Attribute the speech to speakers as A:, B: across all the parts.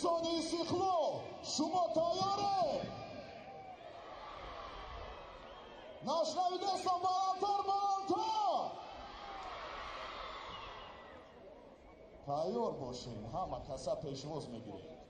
A: مخلصان استقلال شما تیاره؟ نشنویدستان بلندتر تیار باشین، همه کسا پیشواز میگیرید.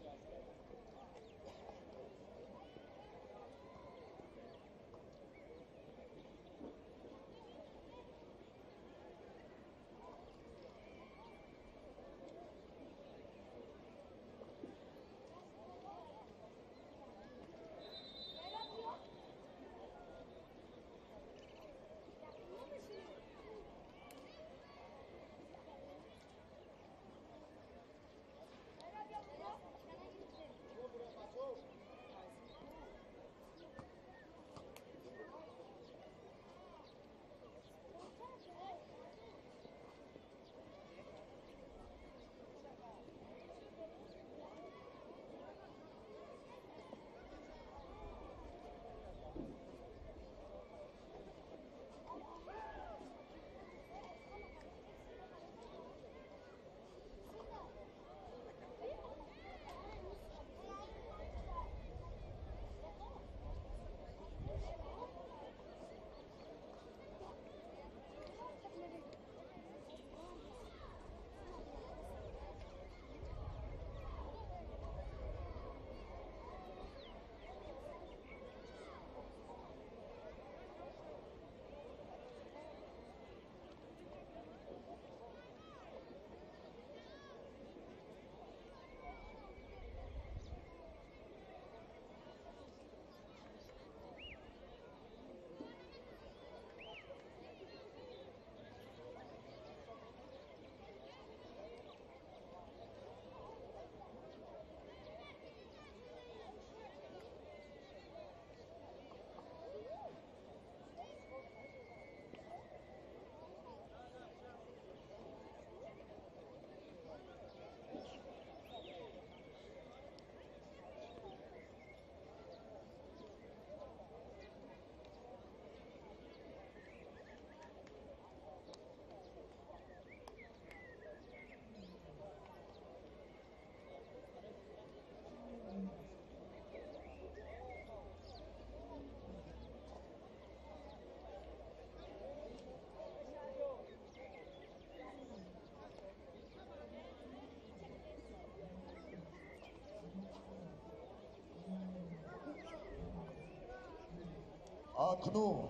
A: اکنون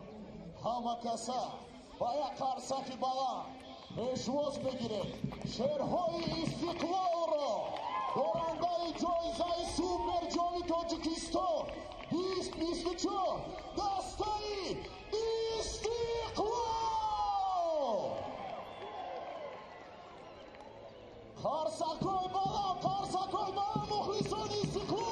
A: همه کسا با یک قرصک بلند پیشواز بگیرید. شهرهای استقلال را دارنده جایزه سوپر جام تاجیکستان 2024 دسته استقلال قرصک‌های بلند مخلصان استقلال.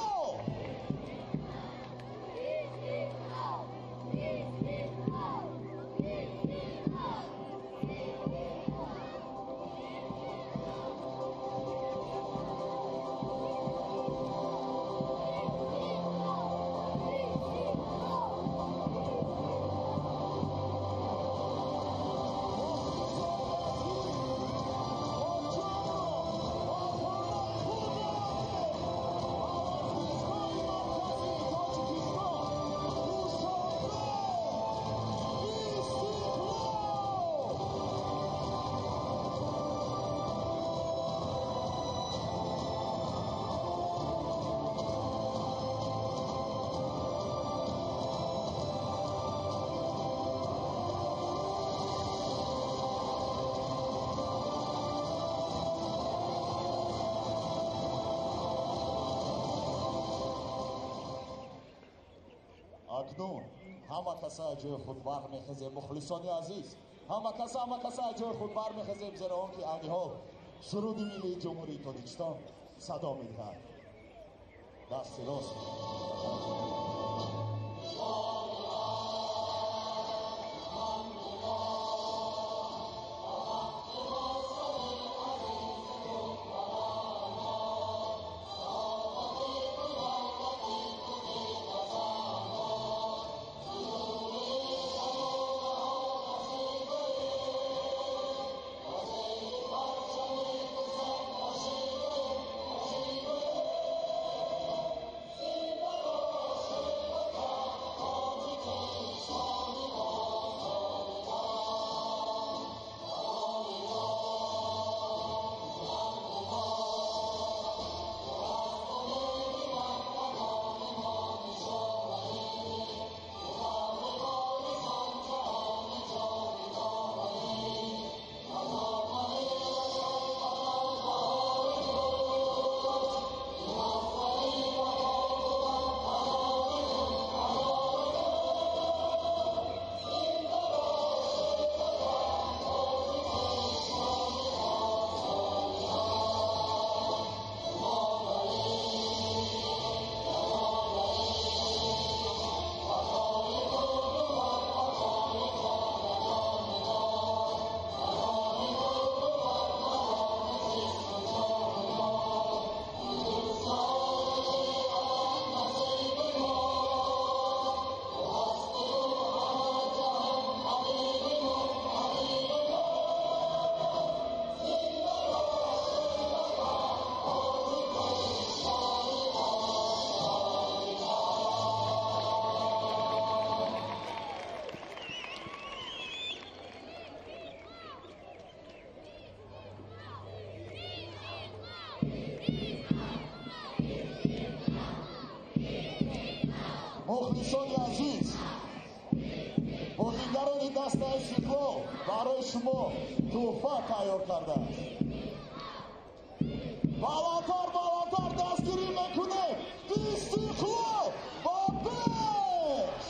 A: اکنون همه کسا جای خود برمیخیزیم. مخلصان عزیز، همه کسا جای خود برمیخیزیم، زیرا آنکه انیها سرود ملی جمهوری تاجیکستان صدا میدهد. دست راست مخلصان عزیز، بازیگران دست استقلال برای شما تحفه تیار کرده است. بالاتر دستگیری میکنه استقلال با پیش.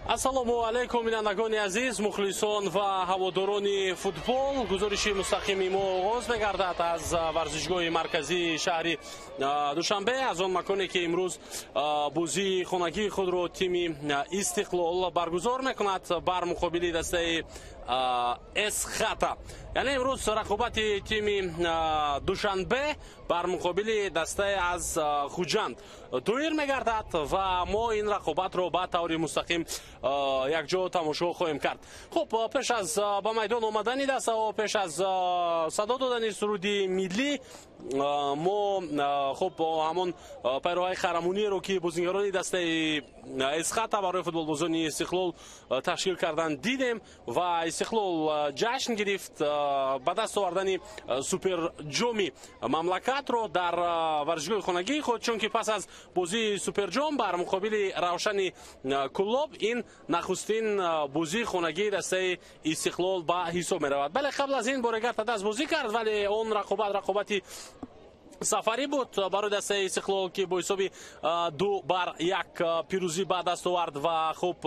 B: ассалому алайкум бинандагони азиз, мухлисон ва ҳаводорони футбол. гузориши мустақими мо оғоз мегардад аз варзишгоҳи марказии шаҳри душанбе, аз он маконе ки имрӯз бозии хонагии худро тими истиқлол баргузор мекунад бар муқобили дастаи эсхата. яъне имрӯз рақобати тими душанбе бар муқобили дастаи аз хуҷанд дуир мегардад ва мо ин рақобатро ба таври мустақим якҷо тамошо хоҳем кард. хуб, пеш аз ба майдон омадани дастаҳо, пеш аз садо додани суруди миллӣ, мо хуб ҳамон пайроҳаи харамуниеро ки бозигарони дастаи эсхата барои футболбозони истиқлол ташкил кардан дидем ва истиқлол ҷашн гирифт ба даст овардани суперҷоми мамлакатро дар варзишгоҳи хонагии худ, чунки пас аз бозии суперҷом бар муқобили Равшани Куллоб ин нахустин бозии хонагии дастаи истиқлол ба ҳисоб меравад. бале қабл аз ин боригар та даст бозӣ кард, вале он рақобати сафарӣ буд барои дастаи истиқлол ки бо ҳисоби 2-1 пирӯзӣ ба даст овард ва хуб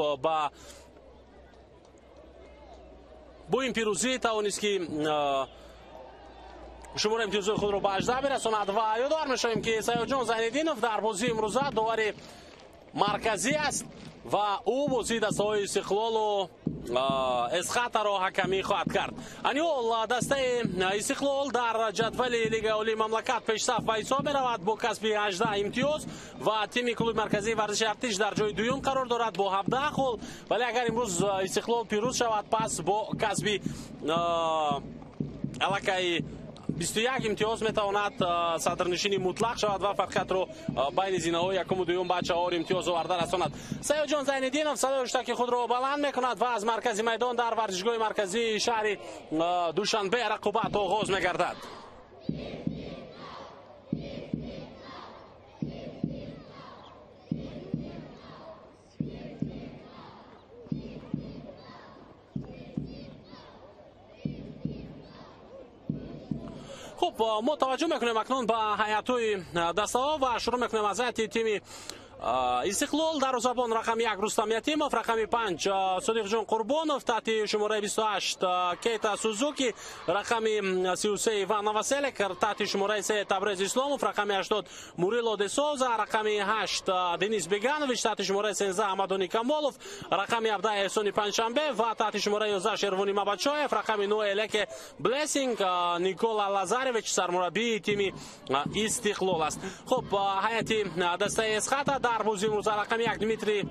B: бо ин пирӯзӣ тавонист ки шумора имтиёзои худро ба 18 мерасонад ва ёдовар мешавем ки Саёҷон Зайниддинов дар бозии имрӯза довари марказӣ аст ва ӯ бозии дастаҳои истиқлолу эсхатаро ҳакамӣ хоҳад кард. аниҳол дастаи истиқлол дар ҷадвали лигаи олии мамлакат пешсаф ба ҳисоб меравад бо касби 18 имтиёз ва тими клуби марказии варзиши Артиш дар ҷои дуюм қарор дорад бо 17 хол. вале агар имрӯз истиқлол пирӯз шавад, пас бо касби аллакай 21 имтиёз метавонад садрнишини мутлақ шавад ва фарқиятро байни зинаҳои якому дуюм ба 4 имтиёз оварда расонад. Саёҷон Зайниддинов садои хуштаки худро баланд мекунад ва аз маркази майдон дар варзишгоҳи марказии шаҳри Душанбе рақобат оғоз мегардад. خب ما توجه میکنیم اکنون به هیئت‌های دسته‌ها و شروع میکنیم از هیئت تیم استقلال. دروازه‌بان رقم 1 رستم یتیمов، رقم 5 صدیق جان قربانов، تحت شماره 28 کیتا سوزوکی، رقم 33 ایوان نواسلک، تحت شماره 3 تبریز اسلامов، رقم 80 موريلو де سوزا، رقم 8 دنیس بیگانویچ، تحت شماره 13 احمدونی کامولов، رقم 17 احسانی پنجشنبه و تحت شماره 11 شروانی مابачоев، رقم 9 الک بلسینگ نیکولا لازارویچ سرمربی تیم استقلال است. خب هیئت دسته اسخاتا در بازی امروز رقم 1 دمیتری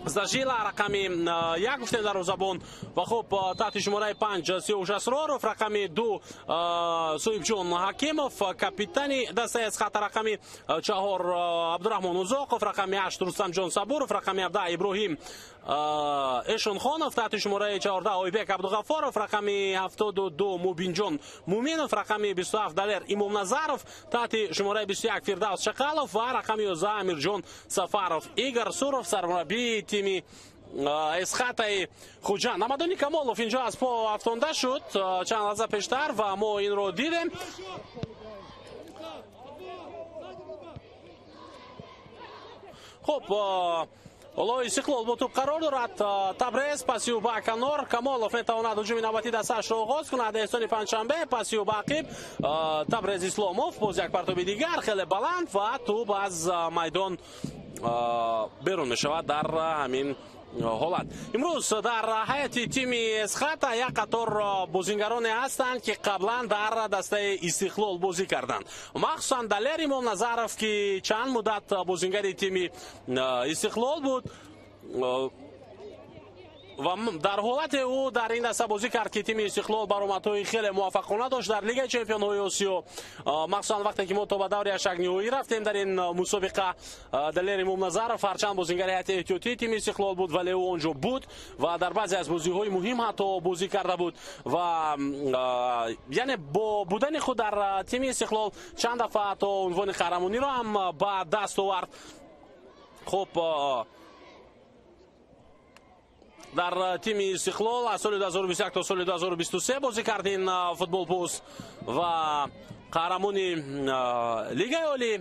B: زاژیلا، رقم 1 گفتیم دروازه‌بان و خب تحت شماره 5 سیاوش اسرارов، رقم 2 صویبجون حکیمов، کاپیتانی دسته اسخاتا رقم 4 عبدالرحمن узоқов، رقم 8 رستمجان صبورов، رقم 17 ابراهیم اشونخانов، تحت شماره 14 ойбек عبدالغفارов، رقم 72 مبینجان مومینов، رقم 27 دلر имомназаров، تحت شماره 21 فردوس شقالов و رقم 11 امیرجان سفارов. ایگار سورов سرمربی تیم اسخатаи хуҷанд. ҳамадони камолов инҷо аз по афтонда шуд чанд лаҳза пештар ва мо инро дидем. хуб ҳоло истиқлол бо тӯб қарор дорад. табрез пасиу ба канор, камолов метавонад ҳуҷуми навбати дастаашро оғоз кунад. эҳсони панҷшанбе пасиу ба ақиб, табрез исломов боз як партоби дигар хеле баланд ва тӯб аз майдон берун мешавад дар ҳамин ҳолат. имрӯз дар ҳайати тими эсхата як қатор бозингароне ҳастанд ки қаблан дар дастаи истиқлол бозӣ карданд, махсусан далер имомназаров ки чанд муддат бозингари тими истиқлол буд. و در حالت او در این دسته بازی کرد که تیم استقلال برآمدهای خیلی موفقانه داشت در لیگ چمپیون‌های آسیا، مخصوصا وقتی که ما تا به دور 8 نهایی رفتیم در این مسابقه. دلیر امام نظرов هرچند بازیگر هیئت احتیاطی تیم استقلال بود ولی او اونجا بود و در بعضی از بازی‌های مهم حتی بازی کرده بود و یعنی با بودن خود در تیم استقلال چند دفعه تا عنوان قهرمانی را هم به دست آورد. خب در تیم استقلال از سال 2021 تا سال 2023 بازی کرد این فوتبال پست و قهرمانی لیگ عالی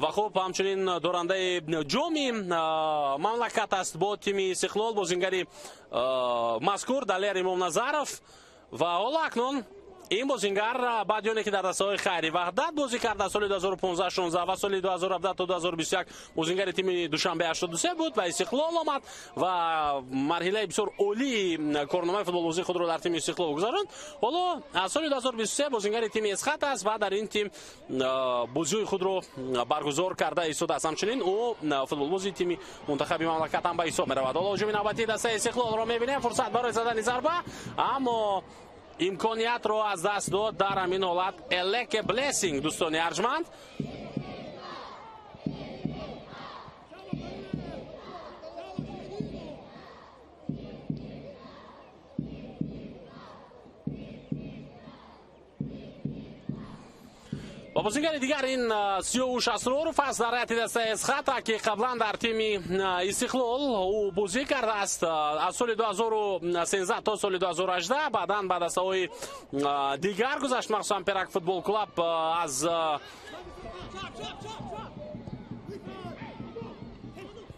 B: و خب همچنین دورنده جام مملکت است با تیم استقلال بازیگری مذکور دلیر امام نظرов و حالا اکنون این بازیگر بعد از اینکه در دسته‌های خیری وحدت بازی کرد در سال 2015 16 و سال 2017 تا 2021 بازیگر تیم دوشنبه 83 بود و استقلال آمد و مرحله بسیار عالی کارنامه فوتبال بازی خود را در تیم استقلال گذراند. حالا از سال 2023 بازیگر تیم اسخط است و در این تیم بازی خود را برگزار کرده ایستاده است. همچنین او فوتبال بازی تیم منتخب مملکت هم به حساب می‌رود. حالا هجوم نوبتی دسته استقلال را می‌بینیم، فرصت برای زدن ضربه اما امکانیت رو از دست داد در همین حالت الک بلسینگ. دوستان ارجمند و بازیگر دیگر این سیاوش اسرارов است در هیئت دسته اسخط که قبلا در تیم استقلال او بازی کرده است از سال 2013 تا سال 2018 بعدا به دسته‌های دیگر گذشت، مخصوصا پرک فوتبال کلاب از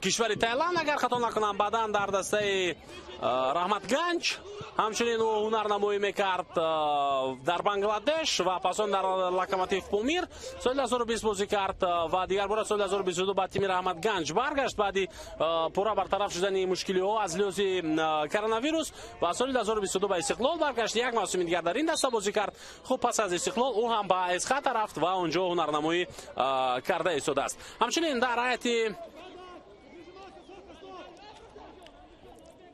B: کشور تایلند اگر خطا نکنم، بعدا در دسته رحمتگنج همچنین او هنرنمایی میکرد در بنگلادش و پسان در لوکوموتیو پامیر سال 2020 بازی کرد و دیگر بار سال 2022 با تیم رحمتگنج برگشت بعدی پورا برطرف شدن مشکلی ها از لحاظ کرونا ویروس و سال 2022 به استقلال برگشت، یک موسم دیگر در این دسته بازی کرد. خب پس از استقلال او هم به اسخط رفت و اونجا هنرنمایی کرده ایستاده است. همچنین در هیئت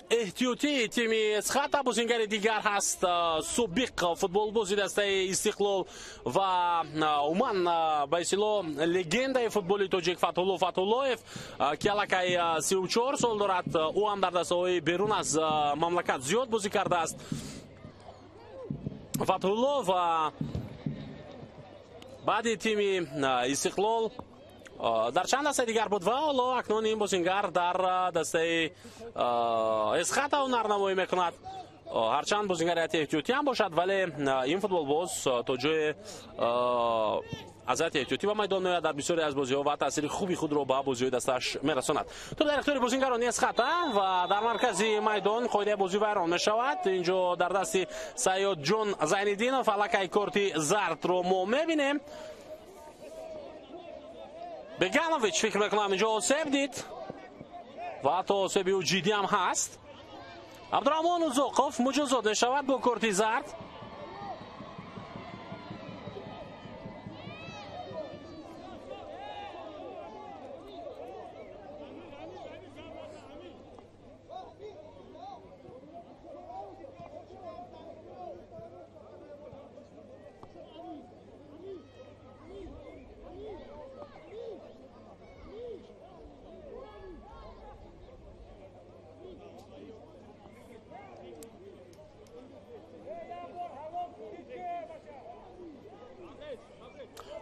B: احتیاطی تیم اسخط بازیگر دیگر هست سابق فوتبال بازی دسته استقلال و عموما به اصطلاح لگند فوتبال تاجیک فتحالله فتحالله‌یف که الکی 34 سال دارد. او هم در دسته‌های بیرون از مملکت زیاد بازی کرده است فتحالله و بعد تیم استقلال در چند دسته دیگر بود و حالا اکنون این بازیگر در دسته اسخط هنرنمایی میکند. هرچند بازیگر هیئت احتیاطی هم باشد ولی این فوتبال باز تا جای از هیئت احتیاطی به میدان میاد در بسیاری از بازی‌ها و تاثیر خوبی خود را به بازی‌های دستش میرساند. تو در اختیار بازیگران اسخط و در مرکز میدان قاعده بازی ویران میشود. اینجا در دست سیاد جون زین‌الدینov فلک کارتی زرد رو ما میبینیم. بگانویچ فکر میکنم اینجا آسیب دید و حتی آسیبی و جدی هم هست. عبدالرحمن اوزاقوف مجازات میشود با کارت زرد.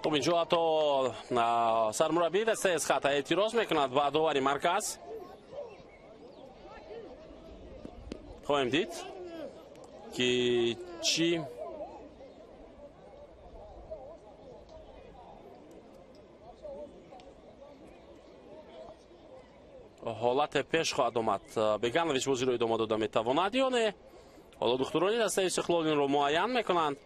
B: خب اینجا حتی سرمربی دسته اسخط اعتراض میکند به داوری مرکز. خواهیم دید که چی حالت پیش خواهد آمد. بگانویچ بازی رو ادامه داده میتواند یا نه؟ حالا دخترانی دسته استقلال این رو معین میکنند.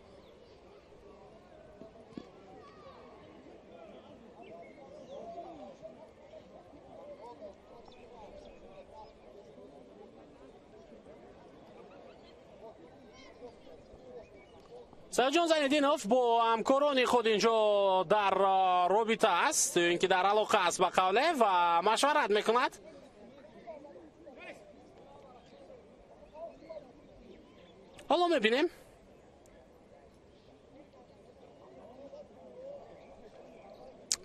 B: سیاد جون زین‌الدینov با همکاران خود اینجا در رابطه است، اینکه در علاقه است به قوله و مشورت میکند. حالا میبینیم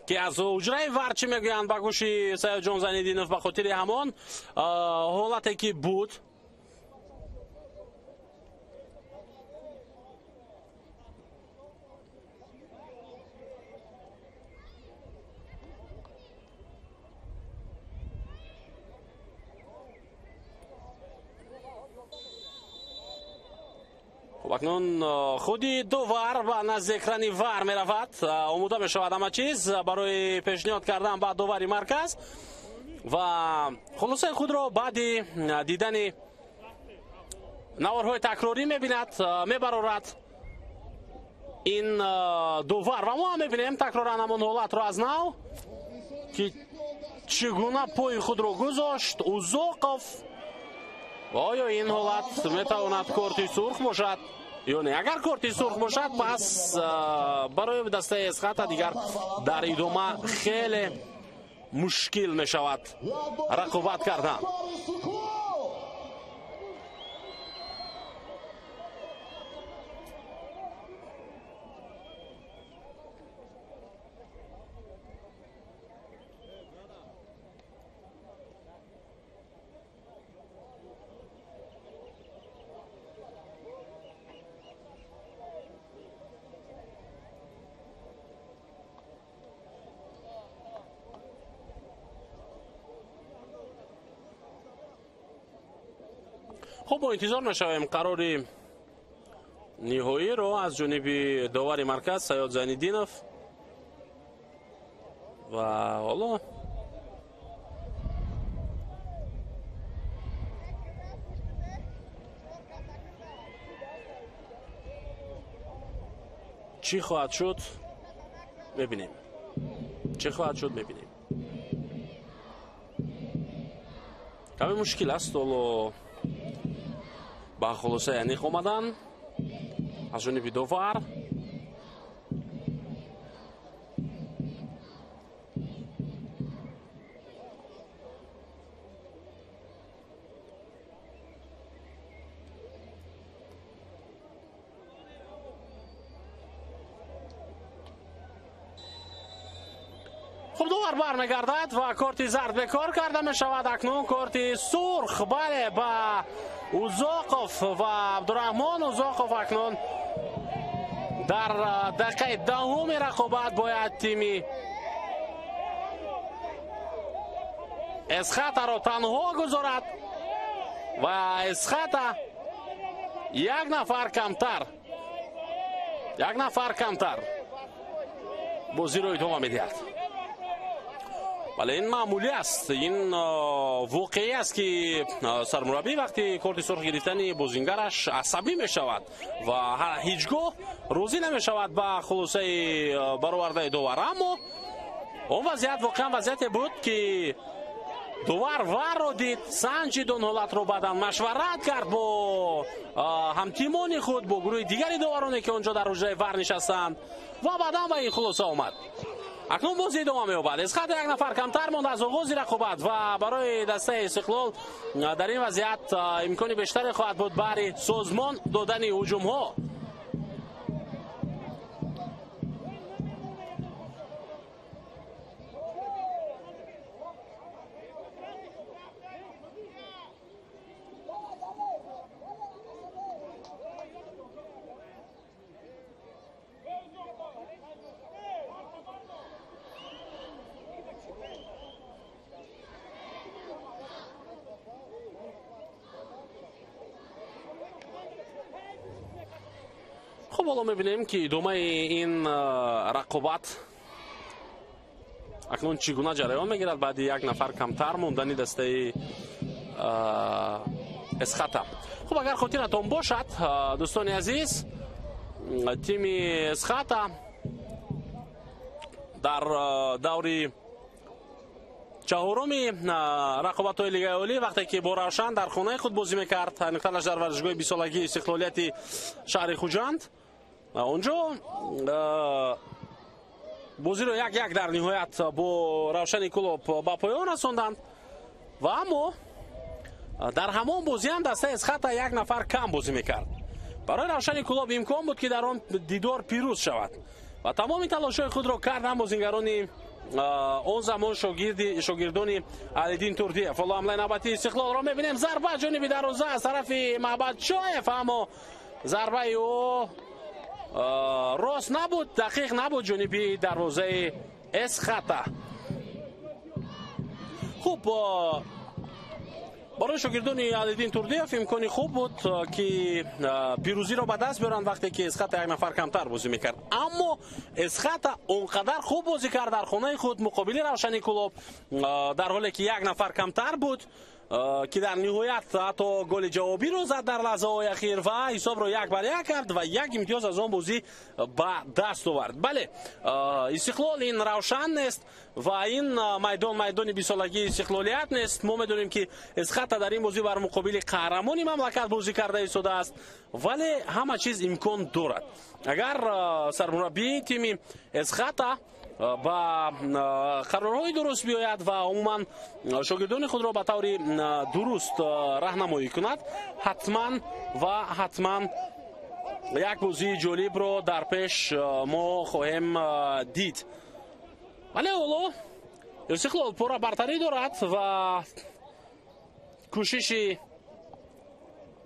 B: که از اجرای وار چی میگویند با گوشی سید جان زنیدینов به خاطر همان حالتی که بود. اکنون خودی دوار و نزدیک رانی وار می رود. اموده می شود همه چیز برای پیشنهاد کردن با دواری مرکز و خلاصه خود را بعد دیدن نوارهای تکراری می بیند می برارد این دوار و ما می بینیم تکرارا همون حالت را از نو که چگونه پای خود را گذاشت اوزاقوف. آیا این حالت می تواند کارت سرخ باشد یا نه؟ اگر کارت سرخ باشد پس برای دسته اسخط دیگر در ادامه خیلی مشکل می شود رقابت کردن. خب با انتظار میشویم قرار نهایی رو از جانب داور مرکز سید زنیدینов و حالا چی خواهد شد ببینیم. کمی مشکل است حالا با خلاصه یعنی آمدن از جانب دوار. خب دوبار برمیگردد و کارت زرد به کار کرده می شود. اکنون کارت سرخ بله با اوزاقوف و عبدالرحمن اوزاقوف اکنون در دقیقه دهم رقابت باید تیم اسخط را تنها گذارد و اسخط یک نفر کمتر بازی رو ادامه میدهد. ولی این معمولی است، این واقعی است که سرمربی وقتی کارت سرخ گرفتن بازیگرش عصبی می شود و هیچگاه روزی نمی شود با خلاصه برآورده داور. اما اون وضعیت واقعا وضعیتی بود که دوار وار رو دید، سنجید اون حالت رو، بعدا مشورت کرد با همتیمان خود، با گروه دیگری داورانی که اونجا در حجره وار نشستند و بعدا به این خلاصه آمد. اکنون بازی ادامه می‌یابد. اسخط یک نفر کمتر ماند از آغاز رقابت و برای دسته استقلال در این وضعیت امکانی بیشتری خواهد بود برای سازمان دادن هجوم‌ها. خب حالا میبینیم که ادامه این رقابت اکنون چگونه جریان میگیرد بعد یک نفر کمتر موندن دسته اسخط. خب اگر خاطرتان باشد دوستان عزیز، تیم اسخط در دوری چهارمی رقابت‌های لیگ عالی وقتی که با روشن در خانه خود بازی میکرد، نقطه‌اش در ورزشگاه 20 سالگی استقلالیت شهر خوجند، اونجا بازی رو یک در نهایت با روشن کلوب با پایان رساندند و اما در همان بازی هم دسته اسخط یک نفر کم بازی میکرد برای روشن کلوب امکان بود که در آن دیدار پیروز شود و تمام تلاش‌های خود را کرد. هم بازیگران اون زمان شاگردان علیدین توردیف. حالا حمله نوبتی استقلال را می‌بینیم. ضربه جانب دروازه از طرف محمد شایف، اما ضربه او راست نبود، دقیق نبود جانب دروازه اسخطه. خوب برای شاگردان علیدین توردیف امکانی خوب بود که پیروزی را به دست بیارن وقتی که اسخطه یک نفر کمتر بازی میکرد، اما اسخطه اونقدر خوب بازی کرد در خانه خود مقابل روشن کلوب در حالی که یک نفر کمتر بود که در نهایت حتی گل جوابی رو زد در لحظه های اخیر و حساب رو 1-1 کرد و یک امتیاز از آن بازی به دست آورد. بله، استقلال این روشن نیست و این میدان 20 سالگی استقلالیت نیست. ما میدونیم که اسخطه در این بازی بر مقابل قهرمان مملکت بازی کرده ایستاده است، ولی همه چیز امکان دارد. اگر سرمربی تیم اسخطه با قرارهای درست بیاید و عموما شاگردان خود را به طور درست راهنمایی کند، حتما یک بازی جالب را در پیش ما خواهیم دید. ولی حالا استقلال پورا برتری دارد و کوشش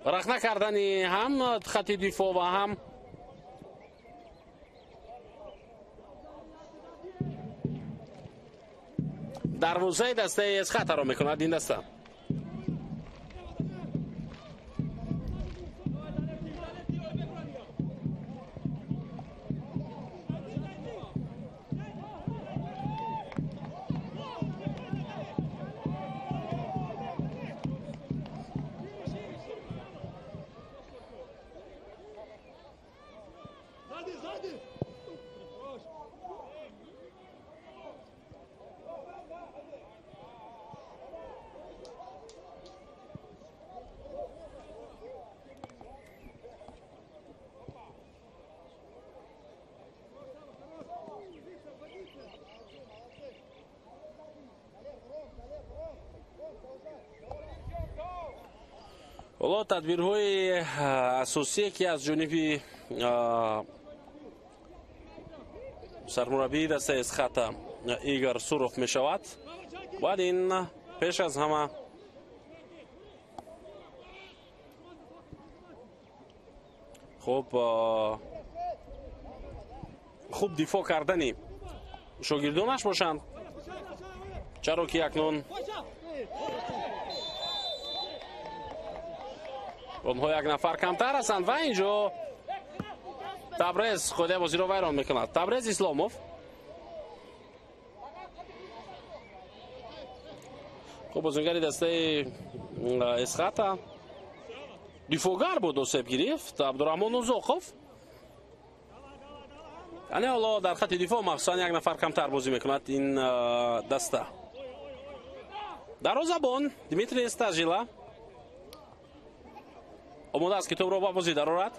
B: رخنه کردن هم خط دفاع و هم دروازه دسته اسخطه را میکند. این دسته حالا تدبیرهای اساسی که از جانب سرمربی دسته اسخطه ایگار سروف می شود. بعد این پیش از همه خوب دفاع کردنی شاگردانش باشند، چرا که اکنون اونها یک نفر کمتر هستند و اینجا تبریز خود بازی رو ویران میکند. تبریز اسلاموف خب بازیگر دسته اسخطه دفاعگر بود و سیب گرفت عبدالرحمن اوزاقوف. یعنی حالا در خط دفاع مخصوصا یک نفر کمتر بازی میکند این دسته. دروازه‌بان دمیتری استاژیلا آماده است که توپ را با بازی درآورد.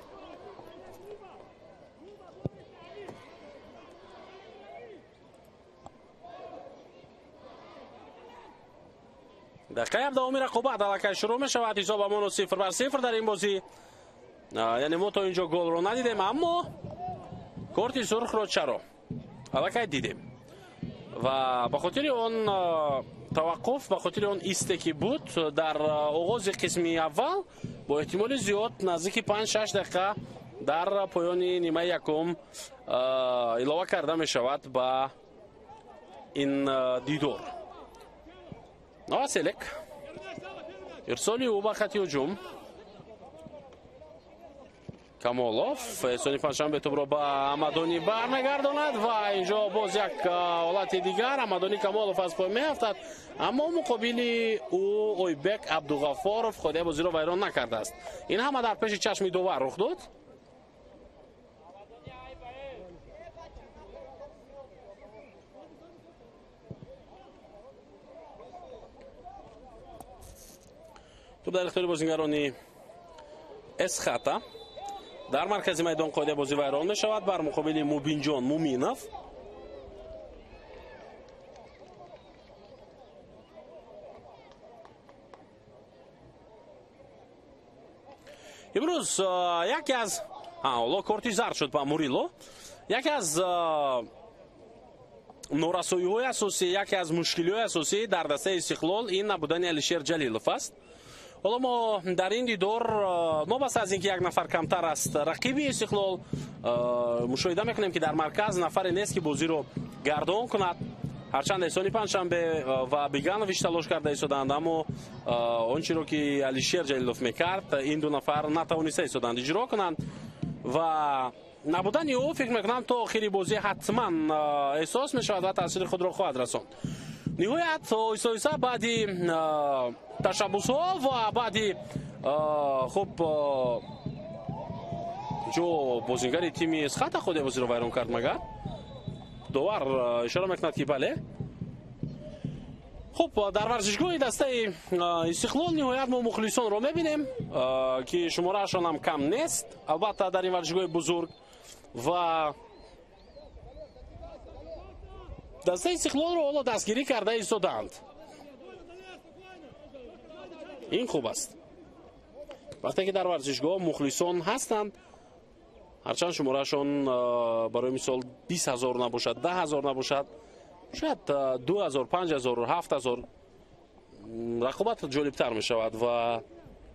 B: دقیقه دومی رقابت علاقه شروع می شود. حساب امان 0-0 در این بازی. یعنی ما تا اینجا گل رو ندیدیم، اما کارت سرخ رو چرا علاقه دیدیم و به خاطر اون توقف، به خاطر اون ایسته بود در آغاز قسمی اول، با احتمال زیاد نزدیک 5-6 دقیقه در پایان نیمه یکم علاوه کرده می شود به این دیدار. نواسیلک ارسالی او به خط هجوم. کمالوف احسانی پنجشنبه توپ را به حمدانی برمیگرداند و اینجا باز یک حالت دیگر. حمدانی کمالوف از پای میافتد، اما مقابل او اویبک عبدالغفارов خود بازی را ویران نکرده است. این همه در پیش چشم داور رخ داد. توپ در اختیار بازیگران اسخطه. در مرکز میدان قاعده بازی ویران می شود بر مقابل موبینجان مومینوف. امروز یکی از حالا کارتی زرد شد با موریلو. یکی از نورسویی‌های اساسی، یکی از مشکل‌های اساسی در دسته استقلال این نبودن علیشیر جلیلوف است. حالا ما در این دیدار نابسته از اینکه یک نفر کمتر است رقیبی استقلال مشاهده میکنیم که در مرکز نفری نیست که بازی رو گردان کند. هرچند احسانی پنجشنبه و بیگانویچ تلاش کرده ایستادند، اما آنچه رو که علیشیر جلیلوف میکرد این دو نفر نتوانسته ایستادند اجرا کنند و نبودن او فکر میکنم تا آخری بازی حتما احساس میشود و تاثیر خود را خواهد رساند. نهایت ایسا بعدی تشبوس ها و بعدی خب جو بازیگر تیم اسخط خود بازی رو ویران کرد مگر داور اشاره میکند که بله. خب در ورزشگاه دسته استقلال نهایت ما مخلصان رو میبینیم که شماره شان هم کم نیست البته در این ورزشگاه بزرگ و دسته استقلال رو حالا دستگیری کرده ایستادند. این خوب است وقتی که در ورزشگاه مخلصان هستند، هرچند شماره شان برای مثال 20,000 نباشد، 10,000 نباشد، شاید 2,000 5,000 7,000 رقابت جالبتر می شود و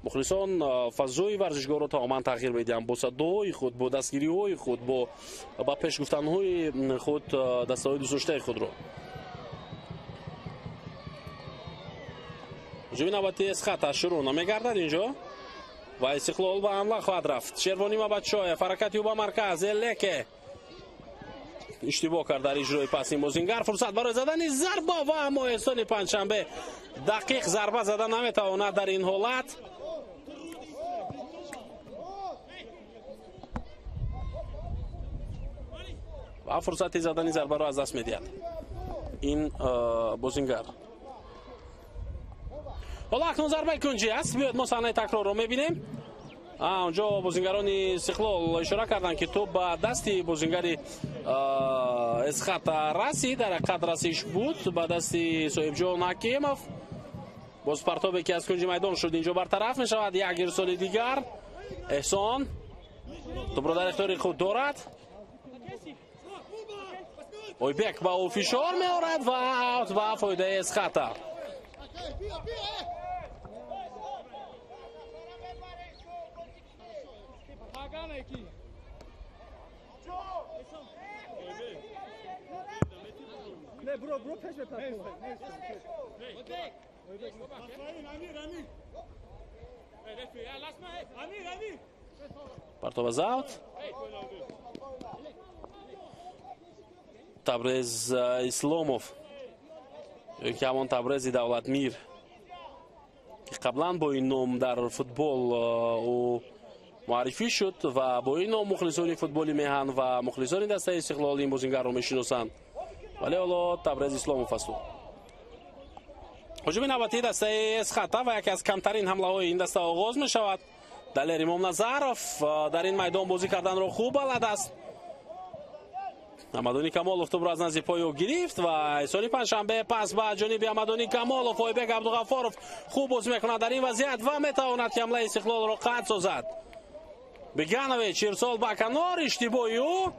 B: مخلصان فضای ورزشگاه را تماما تغییر میدهند با صدای خود، با دستگیری های خود، با پیش گفتن های خود دسته های دوستاشته خود را. جوی نباتی اسخط شروع نمیگردد اینجا و استقلال با حمله خواهد رفت. شیروانی ما بچه‌های فرکتی و با مرکز لکه اشتباه کرد در اجرای پس این بازیگر. فرصت برای زدن ضربه و اما احسان پنجشنبه دقیق ضربه زدن نمیتواند در این حالت. و فرصت زدن ضربه را از دست میدهد این بازیگر. حالا اکنون ضربه کنجی است. بیاید ما صحنه تکرار رو میبینیم. اونجا بازیگران استقلال اشاره کردند که توپ به دستی بازیگر اسخط رسید، در حقیقت رسیش بود به دستی صاحب جان حکیموف. باز پرتابی که از کنج میدان شد اینجا برطرف می شود. یک ارسال دیگر احسان توپ را در اختیار خود دارد. اویبک با او فشار می آورد و اوت و فایده اسخط. پرتاب از اوت. تبریز اسلاموف که همان تبریز دولت میر که قبلا با این نام در فوتبال او معرفی شد و با این نام مخلصان فوتبالی میهن و مخلصان دسته استقلال این بازیگر رو میشناسند، ولی حالا تبریز اسلاموف است. هجوم نوبتی دسته اسخط و یکی از کمترین حمله های این دسته آغاز می شود. دلیر امام نظرف در این میدان بازی کردن را خوب بلد است. احمدونی کمالوف توپ را از نزد پای او گرفت و احسانی پنجشنبه پس به جانب احمدونی کمالوف اویبک عبدالغفارов خوب بازی میکند در این وضعیت و میتواند که حمله استقلال را قطع سازد. بیگانویچ ارسال به کنار، اشتباهی او.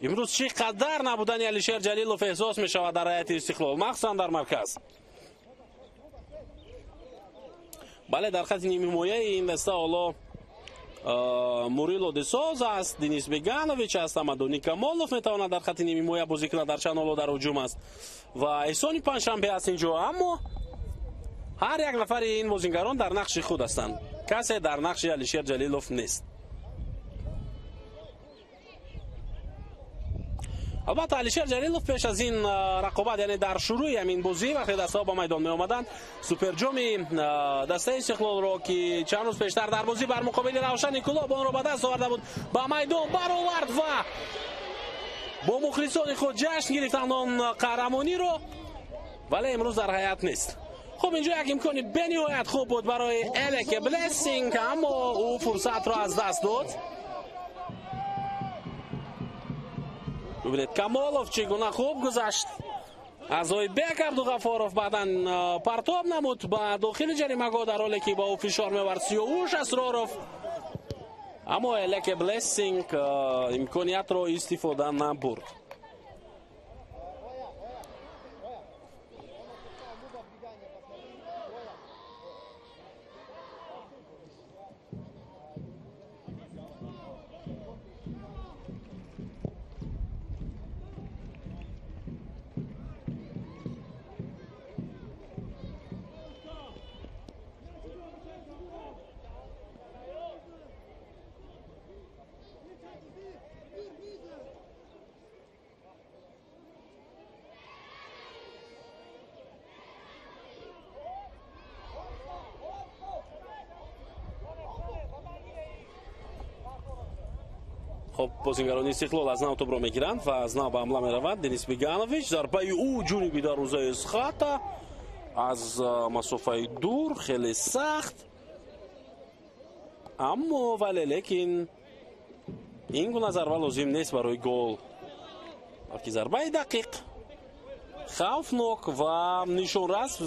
B: امروز چقدر نبودن علیشیر جلیلوف احساس می شود در هیئت استقلال، مخصوصا در مرکز. بله در خط نیمه حمایه این دسته حالا موریلو دساز است، دینیس بیگانویچ است، احمدونی کمالوف میتواند در خط نیمه حمایه بازی کند، در چند حالا در هجوم است و احسانی پنجشنبه است اینجا. اما هر یک نفر این بازیگران در نقش خود هستند، کسی در نقش علیشیر جلیلوف نیست. البته علیشیر جلیلوف پیش از این رقابت، یعنی در شروع همین بازی وقتی دسته‌ها با میدان می آمدند، سوپر جامی دسته استقلال را که چند روز پیشتر در بازی بر مقابل روشن نیکولاب آن را به دست آورده بود با میدان برآورد و با مخلصان خود جشن گرفتند آن قهرمانی رو، ولی امروز در حیات نیست. خب اینجا یک امکانی بنهایت خوب بود برای الک بلسینگ، اما او فرصت را از دست داد. ببینید کمالوف چگونه خوب گذشت، از بک عبدالغفارов بعدن پرتاب نمود با داخل جریمه‌گاه در حالی که با او فشار می‌آورد سیاوش اسرارov اما الک بلسینگ امکانیت را استفاده نبرد. خب بازیگران استقلال از نو توپ را میگیرند و از نو به حمله میروند. دنیس بیگانویچ ضربه او جنوبی در روزه اسخاتا از مسافه دور خیلی سخت اما ولی لیکن این گونه ضربه لازم نیست برای گل بلکه ضربه دقیق خوفناک و نشان‌رس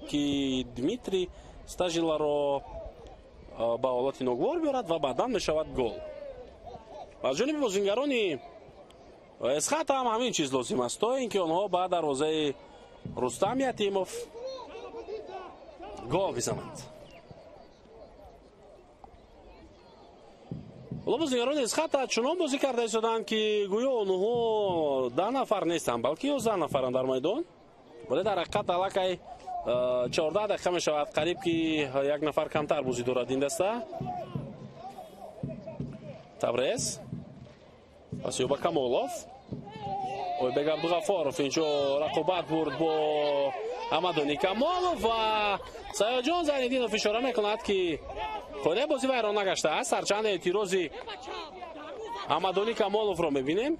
B: که دمیتری استاژیلا را به حالت ناگوار بیارد و بعدا میشود گل. از جانب بازیگران اسخات هم همین چیز لازم است تا اینکه آنها بعد دروازه رستم یتیموف گل بزنند. حالا بازیگران اسخات چنان بازی کرده ایستادند که گویا آنها 10 نفر نیستند بلکه 11 نفرند در میدان. ولی در حقیقت الکی 14 دقیقه می شود قریب که یک نفر کمتر بازی دارد این دسته. تبریز Асиёба Камолов Ойбек Абдуғафоров инҷо рақобат бурд бо Амадони Камолов ва Саёҷон Зайниддинов ишора мекунад ки ходе бозӣ вайрон нагаштааст. Ҳарчанд эътирози Амадони Камоловро мебинем.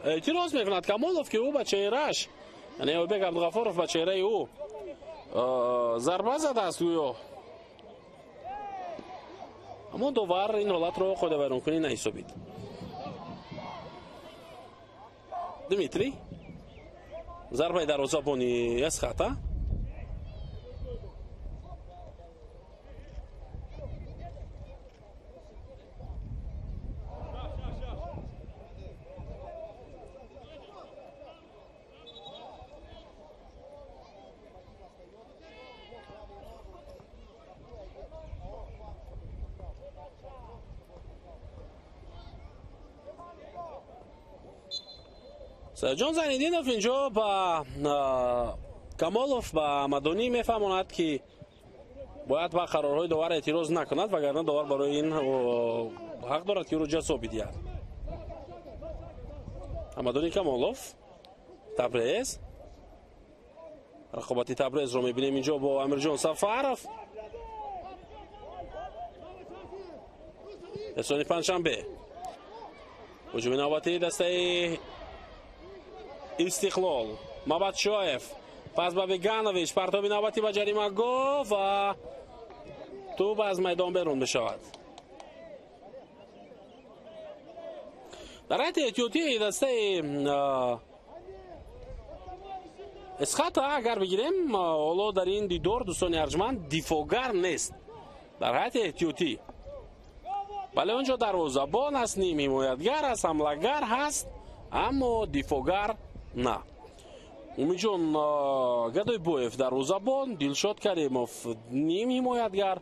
B: эътироз мекунад Камолов ки ӯ ба чеҳрааш яъне Ойбек Абдуғафоров ба чеҳраи ӯ ضربه زده است گویا اما دوبار این حالت رو خود ویران کنی نحسابید. دمیتری ضربه دروازه‌بانی اسخاتا سرجان زنیدینوف اینجا با کامالوف با مدونی میفهماند که باید با قرارهای داور اعتراض نکند وگرنه داور برای این حق دارد که او را جزا بدهد. مدونی کامالوف تبریز رقابتی تبریز رو میبینیم اینجا با امیرجان سفرов اسونی پنجشنبه هجوم نوبتی دسته استقلال مабадшоев пас ба Беганович партоби навбатӣ ба ҷаримагоҳ ва тӯб аз майдон берун мешавад. дар ҳайати эҳтиётии дастаи اسخات агар бигирем ҳоло дар ин дидор дӯстони арҷманд дифоъгар нест дар ҳайати эҳтиётӣ вале он ҷо дарвозабон аст ним ҳимоятгар аст ҳамлагар ҳаст аммо дифоъгар نه. умидҷон гадойбоев дарвозабон дилшод каримов ним ҳимоятгар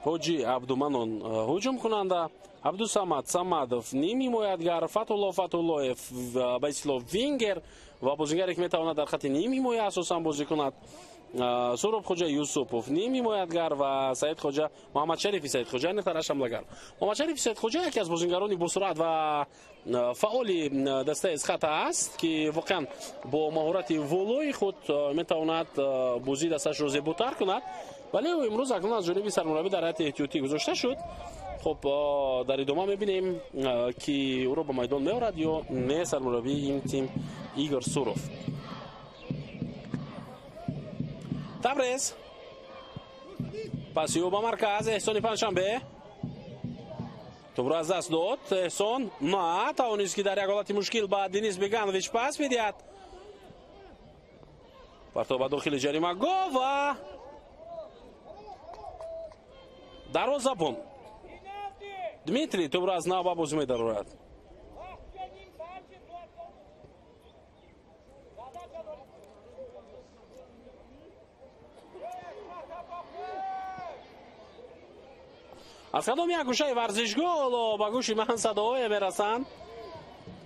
B: ҳоҷи абдуманон ҳуҷум кунанда абдусамад самадов ним ҳимоятгар фатулло фатуллоев ба ислоҳ вингер ва бозигаре ки метавонад дар хати ним ҳимоя асосан бозӣ кунад сурубхоҷа юсупов ним ҳимоятгар ва саидхоҷа муҳаммадшарифи саидхоҷа нефараш ҳамлагар. муҳаммадшарифи саидхоҷа яке аз бозигарони босуръат ва фаъоли дастаи эсхата аст ки воқеан бо маҳорати волои худ метавонад бозии дасташро зеботар кунад вале имрӯз акнун аз ҷониби сармураббӣ дар ҳайати эҳтиётӣ гузошта шуд. хоб дар идома мебинем ки ӯро ба майдон меорад ё не сармураббии ин тим Игор Суров. Табриз паси ӯ ба марказ эҳсони панҷшанбе توپ را از دست داد احسان. نه توانست که در یک حالت مشکل با دنیس بیگانویچ پاس بدهد. پرتاب به داخل جریمه و دروازه‌بان دمیتری توپ را از نو به بازی می‌دارد. از کدام یک گوشه ورزشگاه به گوش من صداهای میرسند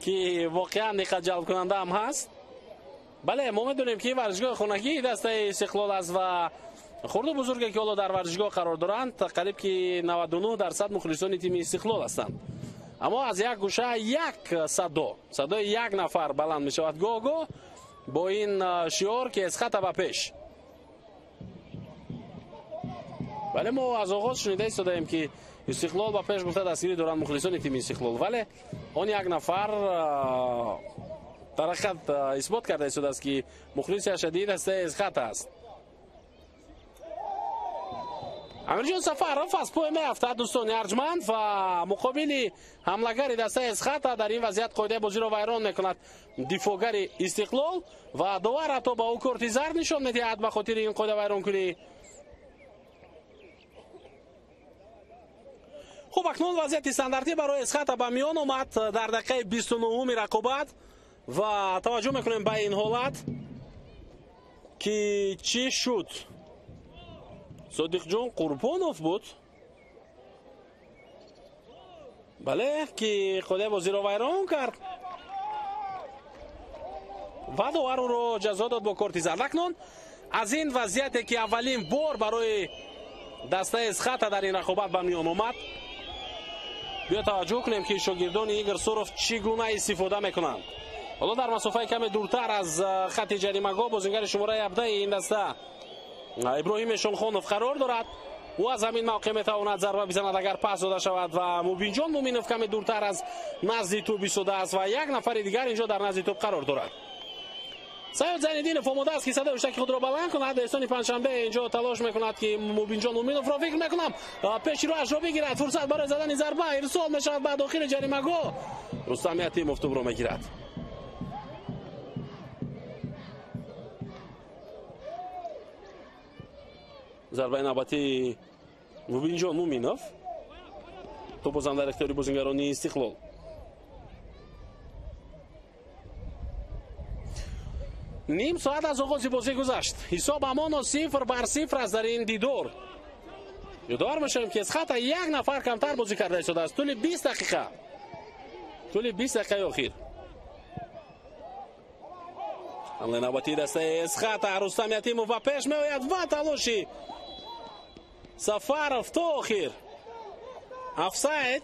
B: که واقعا دقت جلب کننده هم هست. بله ما میدونیم که ورزشگاه خانگی دسته استقلال است و خرد بزرگی که حالا در ورزشگاه قرار دارند تقریبا که 99% مخلصان تیم استقلال هستند. اما از یک گوشه یک صدای یک نفر بلند می شود گاه با این شعار که از خط به پیش. ولی ما از آغاز شنیده ایستادیم که استقلال با پیش گفته دستگیری دارند مخلصان تیم استقلال، ولی آن یک نفر در حقیقت اثبات کرده ایستاده است که مخلص شدید است از خط است. امیرجان سفرов از پای میافتد دوستان ارجمند و مقابل حمله‌گر دسته از خط در این وضعیت قاعده بازی را ویران میکند دفاعگر استقلال و داور حتی با او کارت زرد نشان میدهد به خاطر این قاعده ویران کنی. خب اکنون وضعیت استانداردی برای اسخط به میان آمد در دقیقه 29 رقابت و توجه میکنیم به این حالت که چی شد. صادق جان قربانوف بود بله که خود بازی را ویران کرد و داور رو جزا داد با کارت زرد. اکنون از این وضعیتی که اولین بار برای دسته اسخط در این رقابت به میان آمد بیا توجه کنیم که شاگردان ایگور سوروف چگونه استفاده میکنند. حالا در مسافه کمی دورتر از خط جریمه‌گاه بازیگر شماره 17 این دسته ابراهیم شونخونوف قرار دارد. او از همین موقع میتواند ضربه بزند اگر پس داده شود و مبین جان مومینوف کمی دورتر از نزد توپ ایستاده است و یک نفر دیگر اینجا در نزد توپ قرار دارد. سید زینالدین فاماده است که صدای وشک خود را بلند کند. احسان پنجشنبه اینجا تلاش میکند که مبین جان مومینوف را فکر میکنم پیش رو اش را بگیرد. فرصت برای زدن ضربه ارسال میشود به داخل جریمه‌گاه. رستم یتیموف توپ را میگیرد. ضربه نوبتی مبین جان مومینوف توپ بازم در اختیار بازیگران استقلال. نیم ساعت از آغاز بازی گذشت. حساب همان 0-0 است در این دیدار. یادآور میشیم که از خط یک نفر کمتر بازی کرده شده است طول 20 دقیقه. طول 20 دقیقه اخیر. حمله نوبتی دسته از خط رستم یتیموف و پیش میآید و تلاشی سفرов تا آخر. افساید.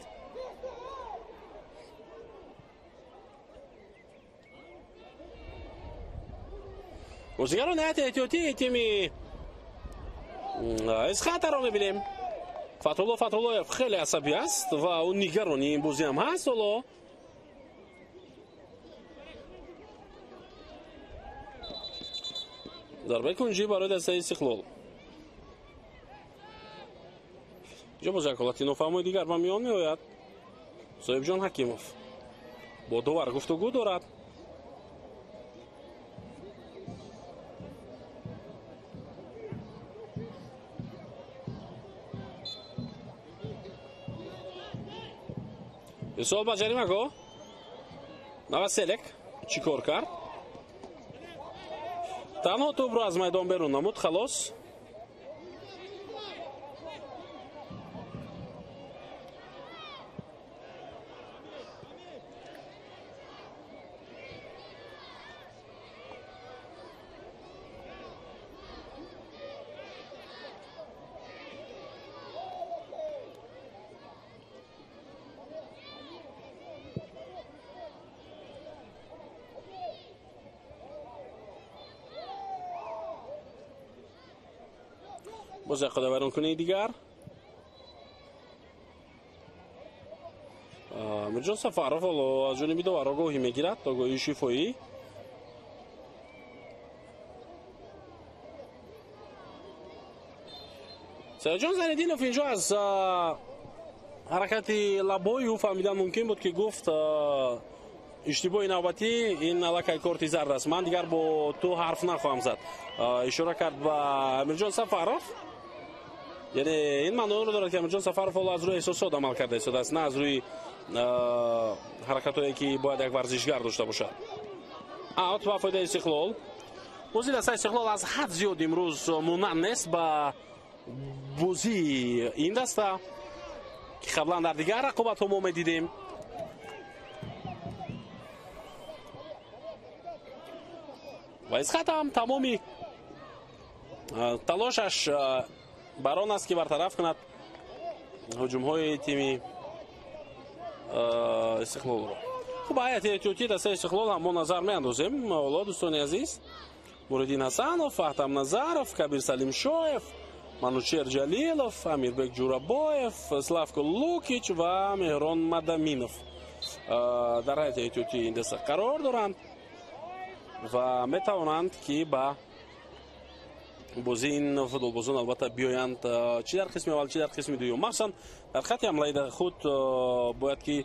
B: بازیگران هیئت احتیاطی تیم از خط را میبینیم. فتح‌الله خیلی عصبی است و اون نگرانی این بازی هم هست. حالا ضربه کنجی برای دسته استقلال. اینجا باز یک حالتی نافهمی دیگر به میان میآید. صاحب جان حکیموف با داور گفتگو دارد. سوال با جریمه‌گاه نواسلک چیکار کرد؟ تنها توپ را از میدان بیرون نمود. خلاص باز یک قدم بیرون کنه دیگر. امیرجان سفرов از جانب داور آگاهی میگیرد. آگاهی شفایی. سید جان زینالدینوف اینجا از حرکتی لبای او فهمیدن ممکن بود که گفت اشتباه نوبتی این علاقه کارت زرد است، من دیگر با تو حرف نخواهم زد. اشاره کرد به امیرجان سفرов. یعنی این معنی رو دارد که امیرجان سفرов از روی احساسات عمل کرده است، نه از روی حرکتایی که باید یک ورزشگر داشته باشد. اوت و فایده استقلال. بازی دست استقلال از حد زیاد امروز مانند است به بازی این دسته که قبلا در دیگر رقابت ها ما دیدیم. و اسخات هم تمامی تلاشش بر آن است که برطرف کند هجوم های تیم استقلال را. خب هیئت احتیاطی دسته استقلال هم ما نظر میاندازیم. حالا دوستان عزیز، موردین حسنов، فهتم نظرов، کبیر سلیم شویف، منوچهر جلیلов، امیربек جورابоев، سلافکو لوکیچ و مهران مدامینов در هیئت احتیاطی این دسته قرار دارند و میتوانند که با بازی این فوتبال بازان البته بیایند، چی در قسم اول چی در قسم دوم. مخصوصا در خط حمله خود باید که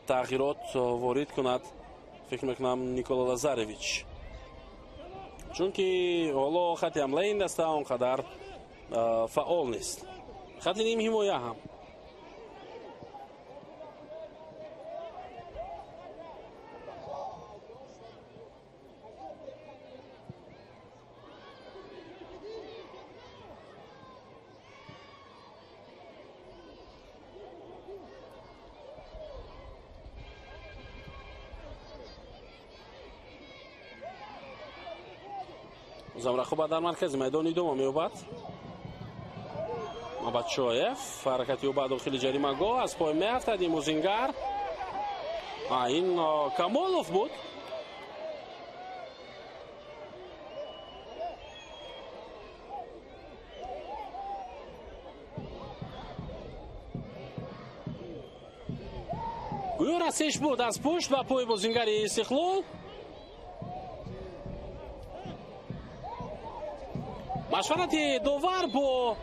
B: تغییرات وارد کند. فکر میکنم نیکولا لازارویچ، چون که حالا خط حمله این دسته آنقدر فعال نیست. خط نیم حمایه هم زمرخوب در مرکز میدان دوم میوبد. مابدشویف حرکتی او بعد داخل جریمه گاه از پای میافتد. موزینگر این کامولوف بود. گویا رسیش بود از پشت و پای موزینگر استقلال. مشورت دوور با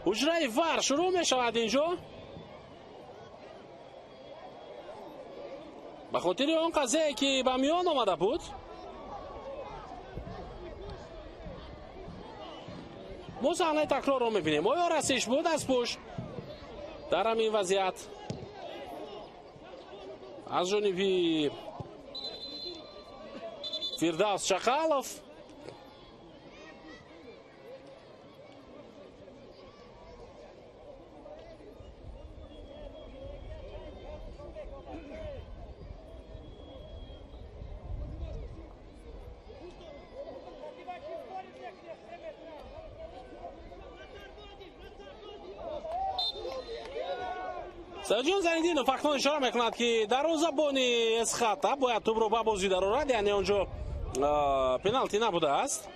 B: حجره ور شروع می شود اینجا به خاطر آن قضیه که به میان آمده بود. ما صحنه تکرار رو می بینیم. آیا رسیش بود از پشت در همین وضعیت از جانب فردوس شقالوف. سرجان زنیدین فقط اشاره میکند که دروازه‌بان اسخات باید توپ رو به بازی درآورد، یعنی اونجا پنالتی نبوده است.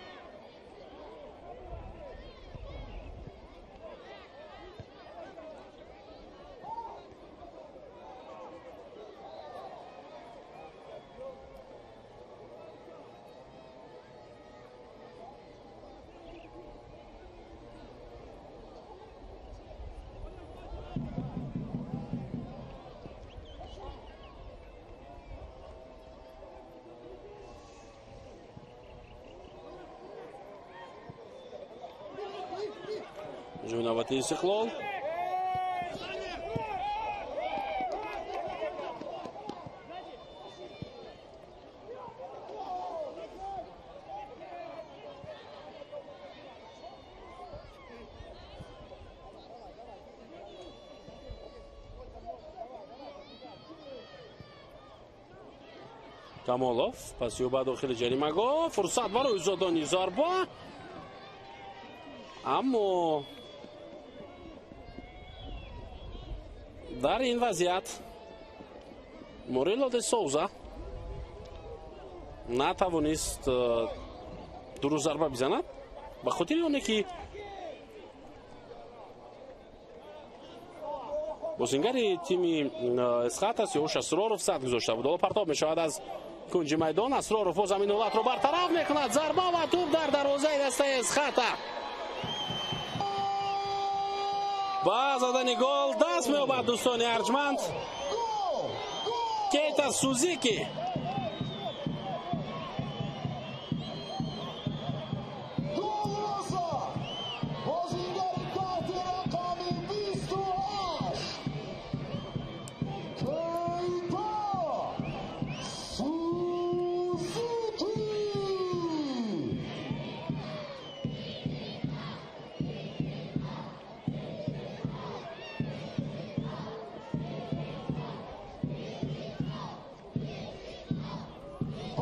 B: جونواتي استقلال کامولوف پس یو بعد داخل جریمه گاه فرصت برای زدن ضربه، اما در این وضعیت موریلو د سوزا نتوانست درست ضربه بزند به خاطر اونه که بازیگر تیم اسخات است یوش اسرارов صد گذاشته بود. حالا پرتاب می شود از کنج میدان. اسرارov و زمین حالت رو برطرف میکند. ضربه و توپ در دروازه دسته اسخات. با زدن گل دست می‌یابد دوستان ارجمند کیتا سوزیکی.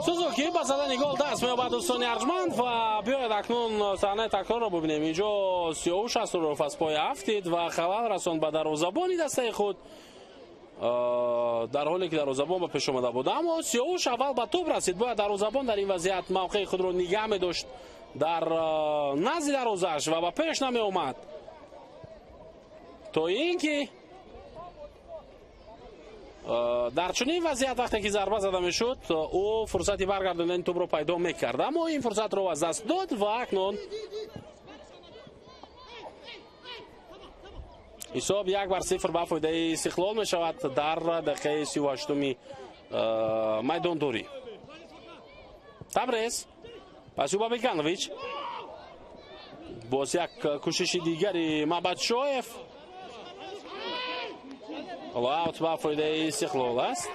B: سوزوکی با زدن گل دست می‌یابد دوستان ارجمند و بیاید اکنون صحنه تکرار را ببینیم. اینجا سیاوش اسدرف از پای افتید و خلل رساند به دروازه‌بان دسته خود در حالی که دروازه‌بان به پیش آمده بود، اما سیاوش اول به توپ رسید. باید دروازه‌بان در این وضعیت موقع خود را نگه می‌داشت در نزد دروازه‌اش و به پیش نمی آمد تا اینکه در چنین وضعیت وقتی که ضربه زده میشد او فرصتی برگرداندن توپ رو پیدا میکرد، اما این فرصت رو از دست داد و اکنون حساب 1-0 به فایده استقلال می شود در دقیقه 38 میدان دوری. تبریز پس او بیگانویچ باز یک کوشش دیگری مبادشویف و اوت به فایده استقلال است.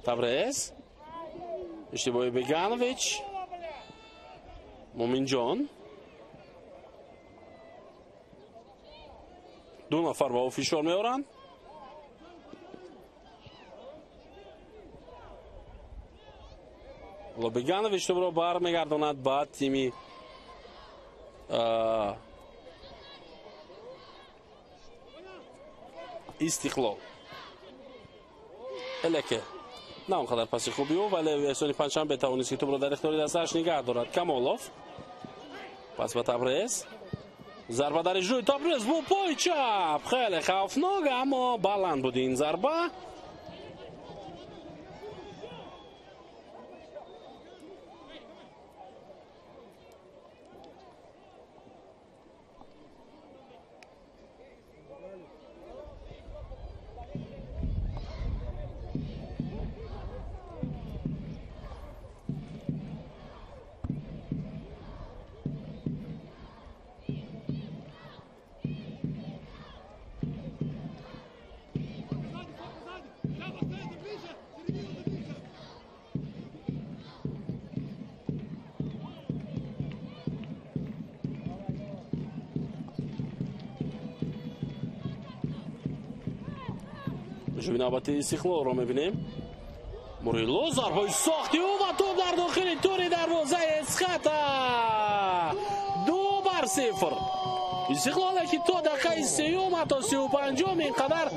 B: تبریز اشتباهی بیگانویچ مومین جان دو نفر با او فشار میارند. و بیگانویچ تو رو بر میگرداند بعد تیمی استقلال. الکه نه اونقدر پاس خوبی و ولی احسانی پنجشنبه توانست که توپ را در اختیار دستش نگه دارد. کمالوف پس به تبریز، ضربه در اجرای تبریز با پای چپ خیلی خوفناک اما بلند بود این ضربه. جوینابت استقلال رو میبینیم. موريلو ضربه ساختی و توپ در داخل توری دروازه اسخطا 2-0. استقلال که تا دقیقه 30 تا 35 اینقدر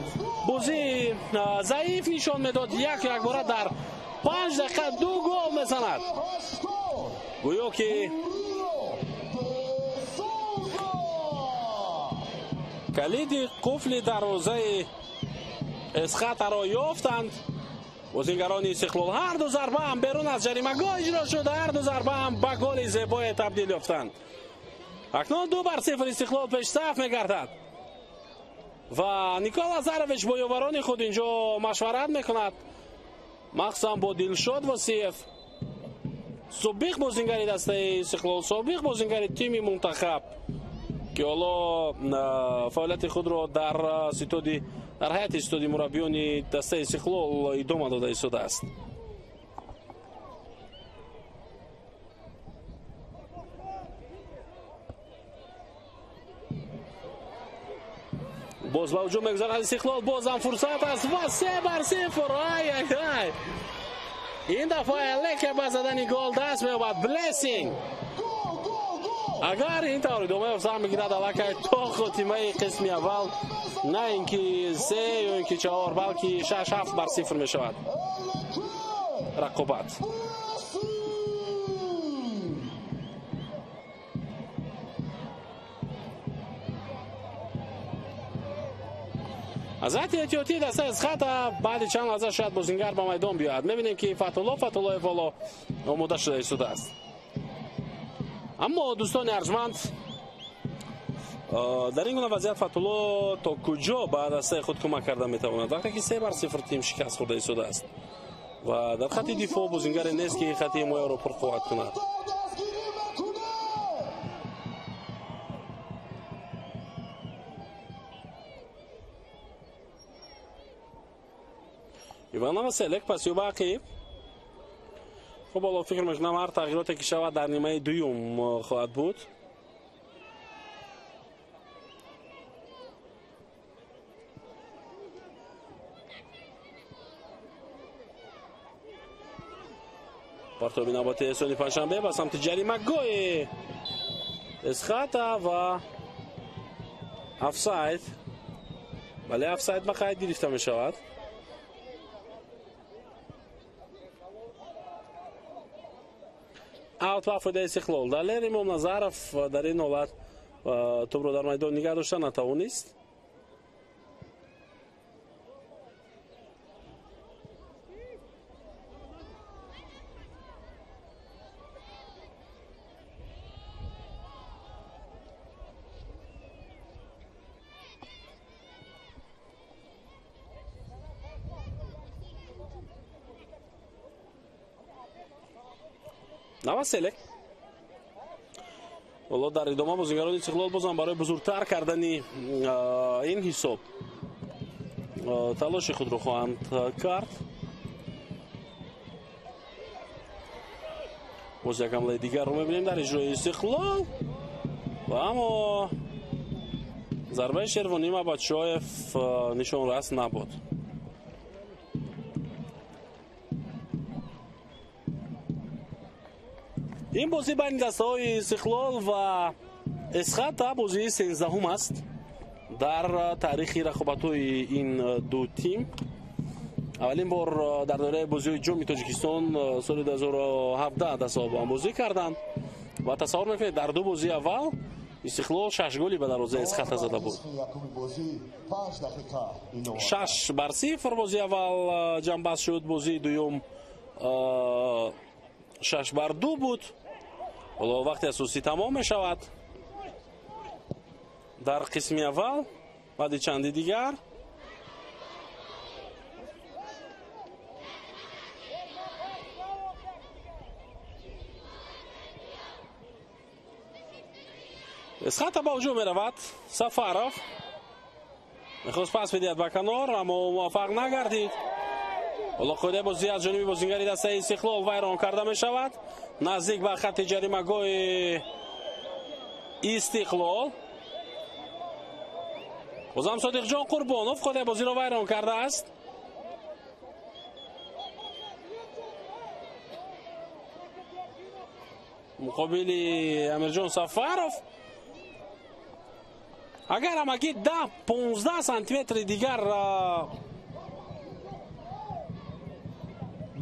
B: بازی ضعیف نشان میداد، یک بار در 5 دقیقه 2 گل میزند. گویا که کلید قفل دروازه اسخطا را یافتند بازیگران استقلال. هر دو ضربه هم بیرون از جریمه‌گاه اجرا شده، هر دو ضربه هم به گل زیبای تبدیل یافتند. اکنون 2-0 استقلال پیش صف میگردد و نیکولا زارویچ با یاوران خود اینجا مشورت میکند، مخصوصا با دلشاد وصیف سابق بازیگر دسته استقلال، سابق بازیگر تیم منتخب که حالا فعالیت خود را در ستادی در هیئت استادی مربیان دسته استقلال ادامه داده ایستاده است. باز با هجوم میگذرد استقلال، باز هم فرصت است و 3-0. ای این دفعه الکه با زدن گل دست می‌یابد. بلیسینگ اگر این طور ادامه افزار میگیرد الکه تا خاتمه قسمی اول نه اینکه 3 یا اینکه 4 بلکه 6-7 می شود رقابت. از احتیاطی دسته اسخطا بعد چند لحظه شاید بازیگر به میدان بیاید. میبینیم که فتولا والا آماده شده ایستاده است. اما دوستان ارجمند در این گونه وضعیت فتح‌الله تا کجا بعد از خود کمک کردن میتواند وقتی که 3-0 تیم شکست خورده ایستاده است و در خط دفاع بازیگر نیست که خط حمایه را پر خواهد کند. ایوان واسیلیک پس باقی خب حالا فکر میکنم هر تغییراتی که شود در نیمه دوم خواهد بود. پارتوبی نباتی سونی پنجشنبه با سمت جریمه گوی اسخاتا و افساید. بله افساید به قید گرفته می شود. اوت و فایده استقلال. در امام نظرف در این حالت توپ رو در میدان نگه داشته نتوانست. نواسیلیک والا در ادامه بازیگران استقلال بازم برای بزرگتر کردن این حساب تلاش خود رو خواهند کرد. باز یک حمله دیگر رو میبینیم در اجرای استقلال و اما ضربه شروانی ما بچه‌هایف نشان راست نبود. این بازی بین دسته‌های استقلال و اسخاتا بازی 13 است در تاریخ رقابت‌های این دو تیم. اولین بار در دوره بازی جام تاجیکستان سال 2017 دسته‌ها با هم بازی کردند و تصور می‌کنید در دو بازی اول استقلال 6 گلی به دروازه اسخاتا زده بود. 6-0 بازی اول جنبش شد. بازی دوم 6-2 بود. حالا وقت اساسی تمام می شود در قسم اول بعد چندی دیگر اسخاتا با هجوم می رود. سفارов میخواست پاس بدهد به کنار اما موفق نگردید. حالا خود بازی از جانب بازیگری دسته استقلال ویران کرده می شود نزدیک به خط جریمه گوی استقلال. بازم صادق جان قربانوف خود بازی را ویران کرده است. مقابل امیرجان سفارov اگر هم اگه 10-15 سانتی متر دیگر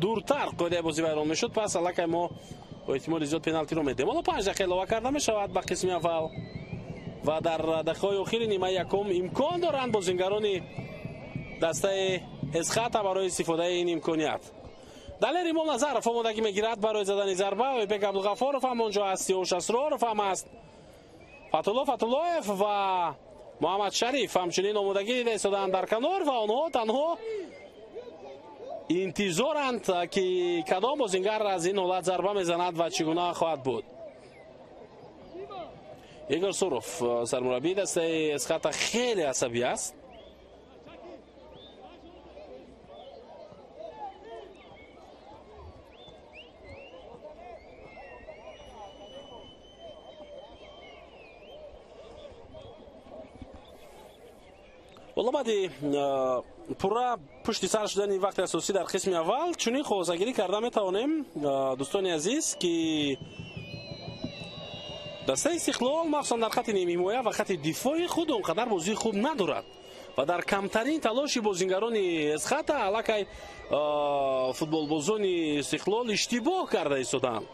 B: دورتر قده بازی ویران میشد پس الکی ما با احتمال زیاد پنالتی رو میدیم. حالا 5 دقیقه علاوه کرده میشود به قسم اول و در دقیقه اخیر نیمه یکم امکان دارند بازیگران دسته اسخاتا برای استفاده این امکانیت. در امام نظرف آمادگی میگیرد برای زدن ضربه و بیگ عبدالغفارov هم اونجا هست. سیاوش اسرارov هم است. فتح‌الله و محمد شریف همچنین آمادگی دیده ایستادند در کنار و آنها تنها انتظارند که کدام بازیگر از این حالت ضربه میزند و چگونه خواهد بود. ایگور سوروف سرمربی دسته اسخاتا خیلی عصبی است. والله بعد پورا پشت سر شدن وقت اساسی در قسم اول چونین خوزگیری کرده میتوانیم دوستان عزیز که دسته استقلال مخصوصا در خط نیمه حمایه و خط دفاعی خود اونقدر بازی خوب ندارد و در کمترین تلاش بازیگران اسخاتا الکی فوتبال بازان استقلال اشتباه کرده ایستادند.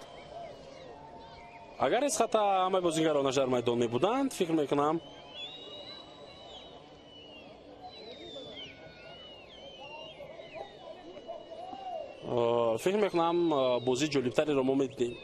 B: اگر اسخاتا همه بازیگرانش در میدان می بودند فکر میکنم بازی جالبتری را ما می‌دیدیم.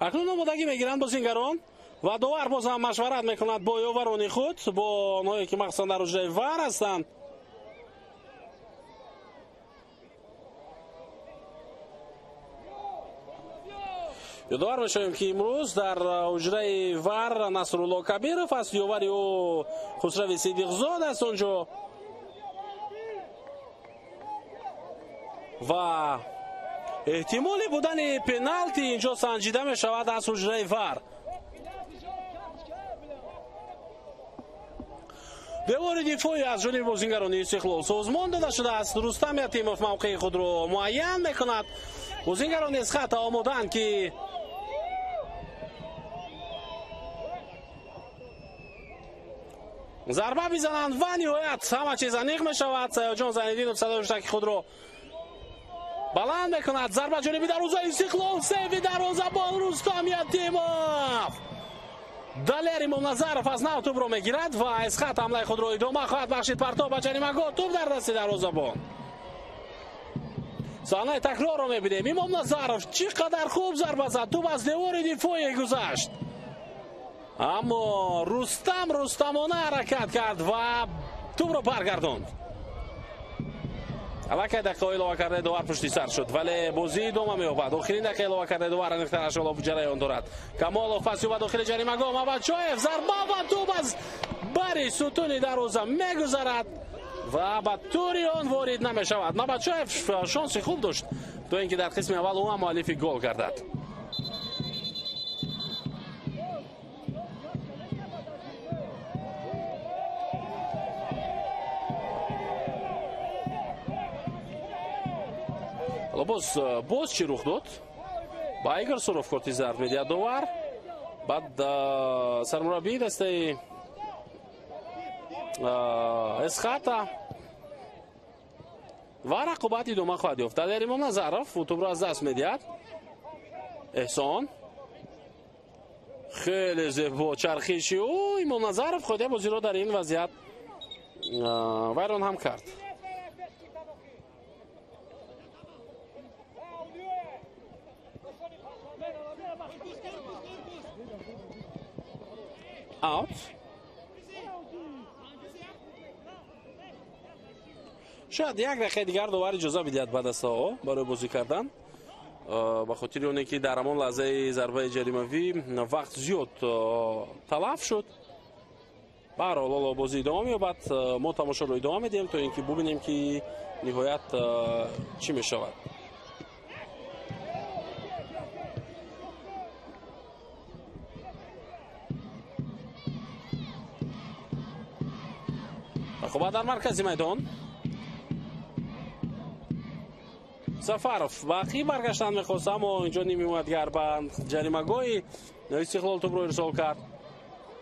B: اکنون آمادگی میگیرند بازیگران و داور باز هم مشورت میکند با یاوران خود، با آنهایی که مخصوصا در حجره ور هستند. یادآور میشویم که امروز در حجره ور نصرالله کبیرов است، یاوری او خسروی صدیقزاد است اونجا و احتمالی بودن پنالتی اینجا سنجیده می شود از حجره ور. دیوار دفاعی از جانب بازیگران استقلال سازمان داده شده است. رستم یتیموف موقع خود را معین میکند. بازیگران از خط آمادند که ضربه بزنند و نهایت همه چیز انیق می شود. سیاجان زینالدینov صدای فشک خود را بلند میکند. ضربه جانبی دروازه استقلال، سیو دروازه‌بان رستم یتیموف. دلیر امامنظرов از نو توپ را میگیرد و از خط حمله خود را ادامه خواهد بخشید. پرتاب به جریمه‌گاه، توپ در دست دروازه‌بان. صحنه تکرار را میبینیم. امامنظرов چقدر خوب ضربه زد، توپ از دیوار دفاعی گذشت، اما رستمانه حرکت کرد و توپ را برگرداند. الکی دقیقه اضافه کرده داور پشتی سر شد ولی بازی ادامه می‌یابد. آخرین دقیقه اضافه کرده داور انقطاع شالوف جریان دارد. کمالوف پس و داخل جریمه‌گاه مبادچاєв ضربه و توپ از بر ستون دروازه میگذرد و به طوری آن وارد نمی‌شود. مبادچاєv شانس خوب داشت تا اینکه در قسم اول او هم مؤلف گل گردد. باز چی رخ داد؟ با ایگر سروف کارتی زرد میدهد داور. بعد سرمربی دسته اسخاتا و رقابت ادامه خواهد یافت. در امامنظرов توپ را از دست میدهد. احسان خیلی زیبا چرخشی او امامنظرов خود بازی را در این وضعیت ویران هم کرد. اوت. شاید یک دقیقه دیگر داور اجازه بدهد به دسته‌ها برای بازی کردن، به خاطر اونه که در همان لحظه ضربه جریمه‌ای وقت زیاد تلف شد. به هر حال بازی ادامه می‌یابد. ما تماشا رو ادامه میدیم تا اینکه ببینیم که نهایت چی می‌شود. خب در مرکز میدان سفرов باقی برگشتن میخواست اما اینجا نمیومد. گربند جریمه‌گاه استقلال توپ رو ارسال کرد.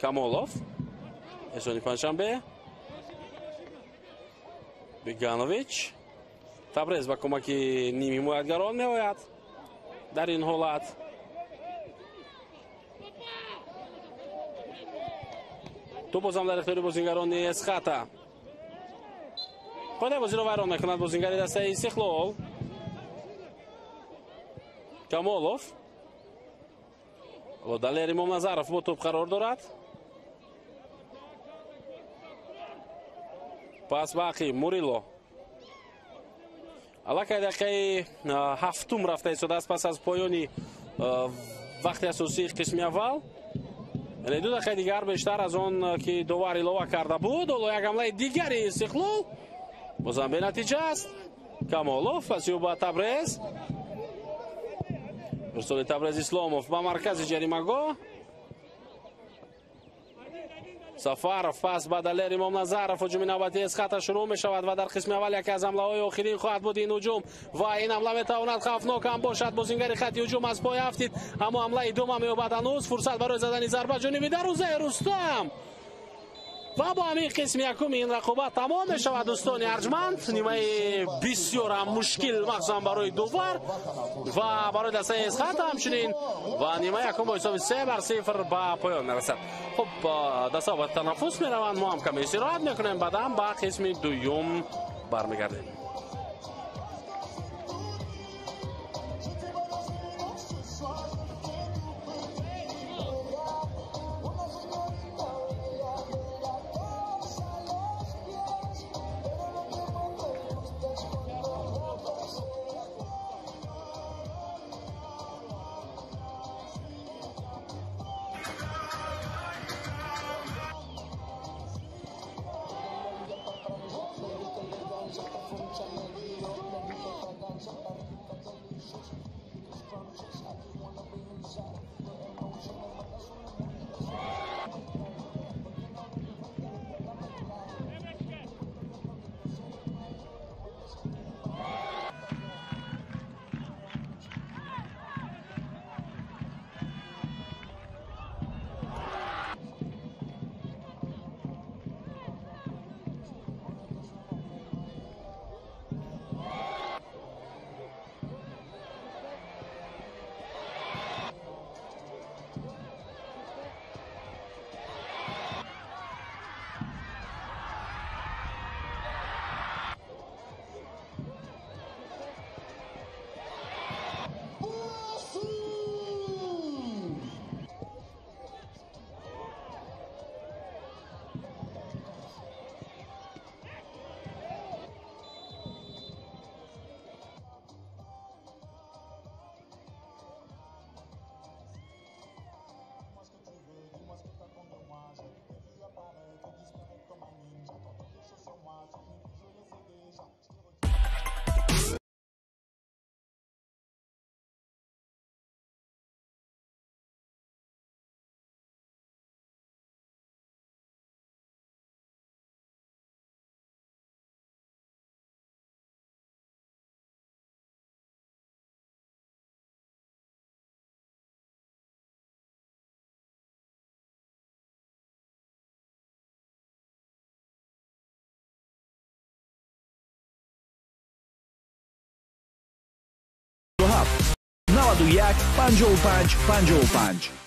B: کمالوف احسانی پنجشنبه بیگانویچ تبریز با کمک نیمی حمایتگران میآید در این حالت. تو بازم در اختیار بازیگران اسخاتا خود بازی را ویران میکند. بازیگر دسته استقلال کمالوف و دلیر امامنظرов با توپ قرار دارد. پس باقی موریلو الکی دقیقه هفتم رفته شده است پس از پایانی وقت اساسی قسم اول. یعنی 2 دقیقه دیگر بیشتر از اون که داور اضافه کرده بود. حالا یک حمله دیگری استقلال بازم به نتیجه است. کمالوف پس با تبریز ارسال تبریز اسلاموف به مرکز جریمه‌گاه. سفرов پس به دلیر امامنظرov هجوم نوبتی از خط شروع می شود و در قسم اول یکی از حمله های آخرین خواهد بود این هجوم و این حمله می تواند خوفناک هم باشد. بازیگر خط هجوم از پای افتید اما حمله ادامه می‌یابد. هنوز فرصت برای زدن ضربه جانبی دروازه رستم و با همین قسم یکم این رقابت تمام می شود. دوستان ارجمند نیمه بسیار هم مشکل مخصوصا برای داور و برای دسته اسخاتا همچنین و نیمه یکم با حساب 3-0 به پایان میرسد. خب دسته با تنفس می روند. ما هم کمی استراحت میکنیم بعدم با قسم دوم برمیگردیم.
C: 91-55-55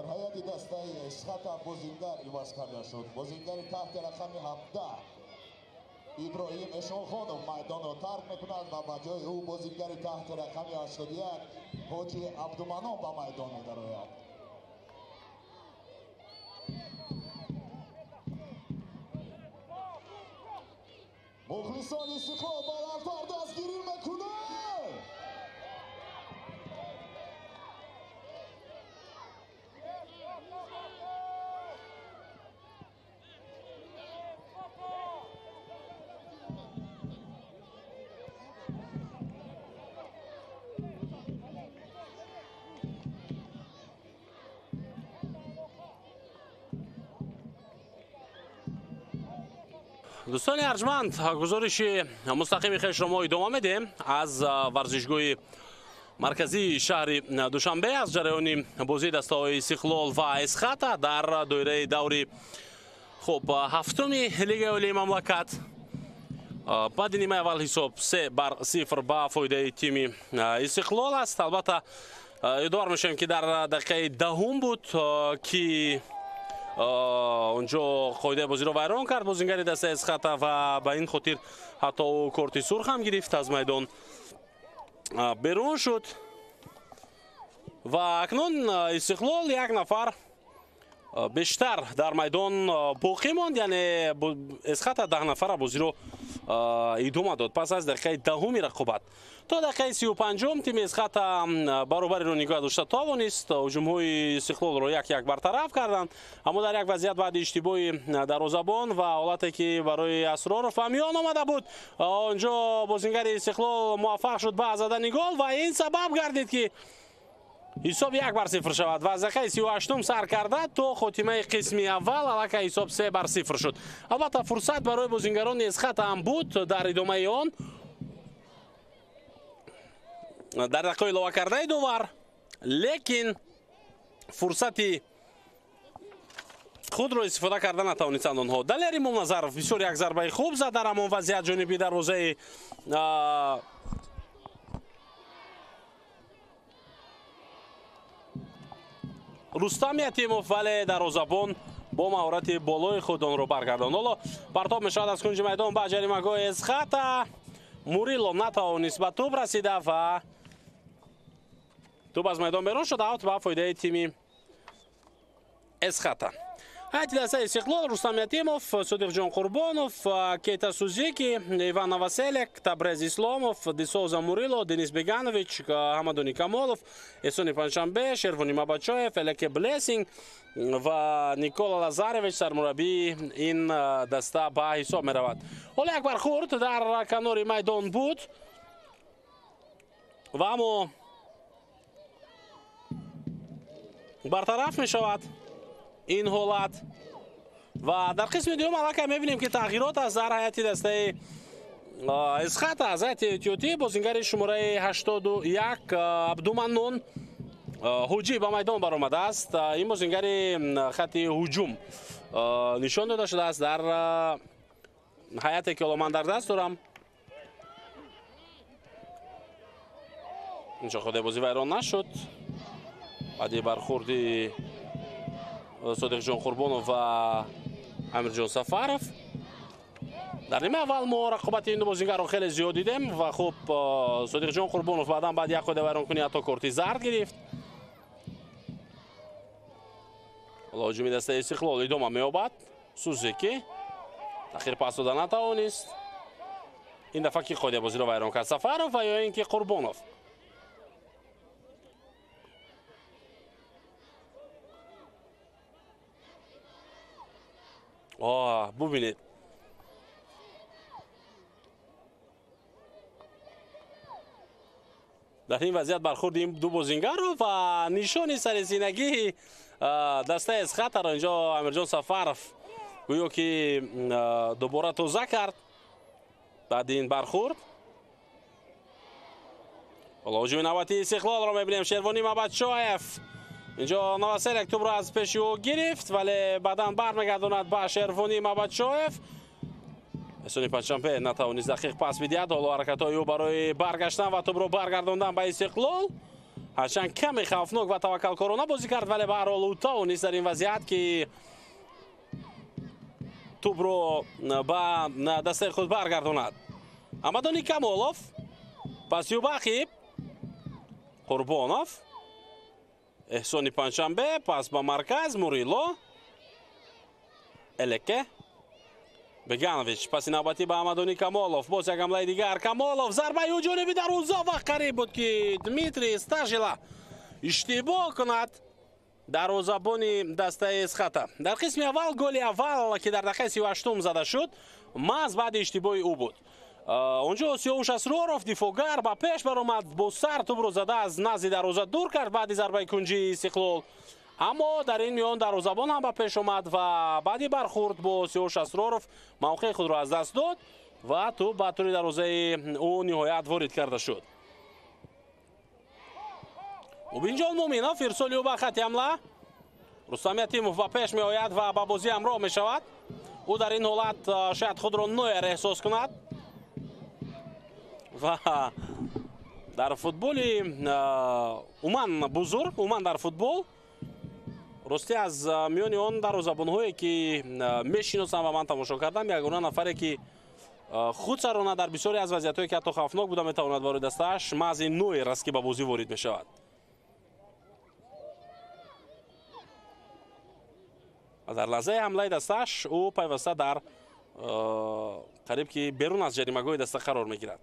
A: ҳайати дастаи Эсхата бозингар иваз карда шуд. Бозингари таҳти рақами 17 Иброҳим Эшонхонов майдонро тарк мекунад ва ба ҷои ӯ бозингари таҳти рақами 81 ҳоҷи Абдуманон ба майдон медарояд. мухлисони Истиқлол баландтар дастгирӣ мекунад.
B: دوستان ارجمند، گزارش مستقیم خیش را ما ادامه میدیم از ورزشگاه مرکزی شهر دوشنبه از جریان بازی دسته‌های استقلال و اسخاتا در دوره دوری خب هفتمی لیگ اولی مملکت. بعد نیمه اول حساب 3-0 با فایده تیم استقلال است. البته یادآور میشم که در دقیقه دهم بود که اونجا قاعده بازی رو ویران کرد بازیگر دسته اسخاتا و به این خاطر حتی او کارت سرخ هم گرفت، از میدان بیرون شد و اکنون استقلال یک نفر بیشتر در میدان باقی ماند، یعنی اسخاتا 10 نفر بازی رو ادامه داد پس از دقیقه دهمی رقابت. تا دقیقه 35 تیم اسخاتا برابری رو نگاه داشته توانست هجوم‌های استقلال رو یک برطرف کردند، اما در یک وضعیت بعد اشتباه دروازه‌بان و حالتی که برای اسرار فهمیان آمده بود اونجا بازیگر استقلال موفق شد به زدن گل و این سبب گردید که حساب 1-0 شود و از دقیقه 38 سر کرده تا خاتمه قسم اول البته حساب 3-0 شد. البته فرصت برای بازیگران اسخاتا هم بود در ادامه آن در دقیقه علاوه کرده دوور، لیکن فرصتی خود را استفاده کردن نتوانستند آنها. دلیری منظر بسیار یک ضربه خوب زد در همان وضعیت جانبی دروازه رستم یتیموف، ولی دروازه‌بان با مهارت بالای خود آن را برگرداند. حالا پرتاب میشود از کنج میدان به جریمه‌گاه اسخاتا. موریلو نتوانست به توپ رسیده و توپ از میدان بیرون شد. اوت به فایده تیم اسخاتا. هیئت دسته استقلال: رستم یتیموف، صادق جان قربانوف، کیتا سوزیکی، ایوان نواسلیک، تبریز اسلاموف، دیسوزا موریلو، دنیس بیگانویچ، حمدونی کمالوف، احسانی پنجشنبه، شرفونی ماباچویف، الک بلیسینگ و نیکولا لازارویچ سرمربی این دسته به حساب می رود. حالا یک برخورد در کنار میدان بود و اما برطرف می شود این حالت و در قسم دوم البته می‌بینیم که تغییرات از در هیئت دسته اسخاتا از هیئت احتیاطی بازیگر شماره 81 عبدومنون حجی به میدان برآمده است. این بازیگر خط هجوم نشان داده شده است در هیئتی که من در دست دارم. اینجا خود بازی ویران نشد بعد برخوردی صادق جان قربانوف و امیر جان سفرов. در نیمه اول ما رقابت این دو بازیگر رو خیلی زیاد دیدیم و خب صادق جان قربانوف بعداً بعد یک خود ویران کنی حتی کارت زرد گرفت. حالا هجوم دسته استقلال ادامه می‌یابد. سوزیکی تأخیر پاس دادن نتوانست. این دفعه کی خود بازی رو ویران کرد؟ سفرов و یا اینکه قربانوف؟ ببینید در این وضعیت برخورد این دو بازیگر رو و نشان سرسینگی دسته اسخاتا را اینجا امیرجان سفرов گویا که دوباره توزیع کرد بعد این برخورد. حالا هجوم نوبتی استقلال را میبینیم. شروانی ماباچویف اینجا نواسلیک توپ را از پیش او گرفت ولی بعداً برمیگرداند به شروانی ماباچویف. احسانی پنجشنبه نتوانست دقیق پاس بدهد. حالا حرکت‌های او برای برگشتن و توپ را برگرداندن به استقلال. ҳарчанд каме хавфнок ва таваккалкорона бозӣ кард, вале ба ҳар ҳол ӯ тавонист дар ин вазъият ки тӯбро ба дастаи худ баргардонад. Амадони Камолов, пас Юбахиб, Қурбонов, Эҳсони Панҷшанбе, пас ба марказ Мурило, Элеке, Беганович, паси навбатӣ ба Амадони Камолов, боз як ҳамлаи дигар, Камолов, зарбаи ҳуҷумӣ дарвоза ва қариб буд ки Дмитрий Стажила иштибоҳ кунад дарвозабони дастаи Эсхата. Дар қисми аввал голи аввал ки дар дақиқаи 38 зада шуд, маҳз баъди иштибоҳи ӯ буд. онҷо Сиёвуш Асроров дифоъгар ба пеш баромад, бо сар тӯбро зада аз назди дарвоза дур кард баъди зарбаи кунҷии Истиқлол. аммо дар ин миён дарвозабон ҳам ба пеш омад ва баъди бархурд бо Сиёвуш Асроров мавқеи худро аз даст дод ва тӯб ба тӯри дарвозаи ӯ ниҳоят ворид карда шуд. Мубинҷон Муминов ирсоли ӯ ба хати ҳамла. Рустам Ятимов ба пеш меояд ва ба бозӣ ҳамроҳ мешавад. ӯ дар ин ҳолат шояд худро нояр эҳсос кунад ва дар футболи уман бузург, уман дар футбол рости аз миёни он дарвозабонҳое ки мешиносам ва ман тамошо кардам, ягона нафаре ки худ сарона дар бисёре аз вазъиятҳое ки ҳатто хавфнок буда метавонад вороди дастааш, маҳз ин ноер аст ки ба бозӣ ворид мешавад. дар лаҳзаи ҳамлаи дастааш ӯ пайваста дар қариб ки берун аз ҷаримагоҳи даста қарор мегирад.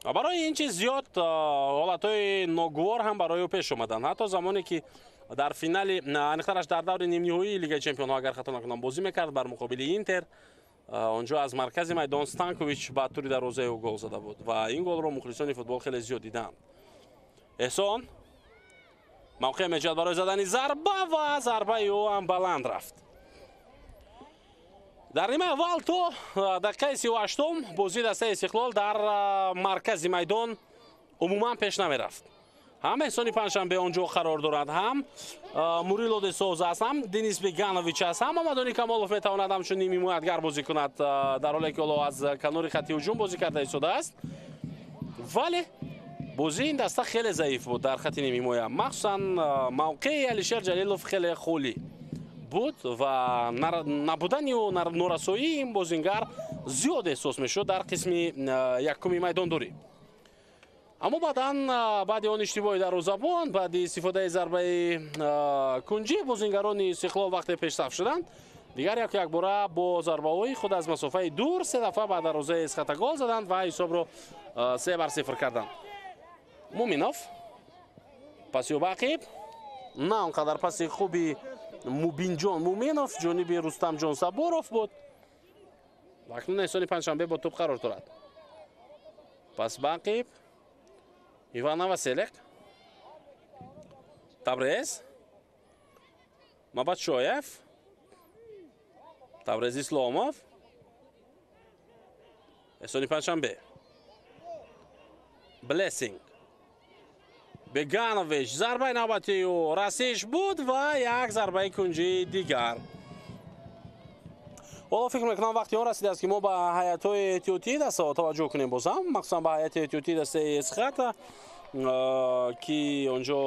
B: барои ин чиз зиёд ҳолатҳои ногувор ҳам барои ӯ пеш омаданд. ҳатто замоне ки дар финали аниқтараш дар даври нимниҳоии Лигаи Чемпионҳо агар хато накунам бозӣ мекард бар муқобили Интер, онҷо аз маркази майдон Станкович ба тӯри дарвозаи ӯ гол зада буд ва ин голро мухлисони футбол хеле зиёд диданд. Эҳсон мавқеъ меҷӯяд барои задани зарба ва зарбаи ӯ ҳам баланд рафт. дар нимаи аввал то дақиқаи 38 бозии дастаи Истиқлол дар маркази майдон умуман пеш намерафт. ҳам Эҳсони Панҷшанбе онҷо қарор дорад, ҳам Мурило де Соуза аст, ҳам Денис Беганович аст, ҳам Амадони Камолов метавонад ҳамчун ним ҳимоятгар бозӣ кунад, дар ҳоле ки ҳоло аз канори хати ҳуҷум бозӣ карда истодааст. вале бозии ин даста хеле заиф буд дар хати ним ҳимоя, махсусан мавқеи Алишер Ҷалилов хеле холӣ буд ва набудани ӯ норасоии ин бозингар зиёд эҳсос мешуд дар қисми якуми майдондорӣ. аммо баъдан баъди он иштибоҳи дарвозабон, баъди истифодаи зарбаи кунҷи бозингарони Истиқлол вақте пешсаф шуданд, дигар якбора бо зарбаҳои худ аз масофаи дур се дафъа ба дарвозаи Эсхата гол заданд ва ҳисобро 3-0 карданд. Муминов, паси Юбақиб, на он қадар паси хуби Мубинҷон Муминов ҷониби Рустамҷон Сабуров буд. акнун Эҳсони Панҷшанбе бо тӯб қарор дорад. пас Бақиб, Иван Новоселек, Табрез, Мабадшоев, Табрез Исломов, Эҳсони Панҷшанбе, Блесинг, Беганович, зарбаи навбатии ӯ расиш буд ва як зарбаи кунҷии дигар. ҳоло фикр мекунам вақти он расидааст ки мо ба ҳаятҳои эҳтиётии дастаҳо таваҷҷӯҳ кунем бозам, махсусан ба ҳаяти эҳтиётии дастаи Эсхата ки онҷо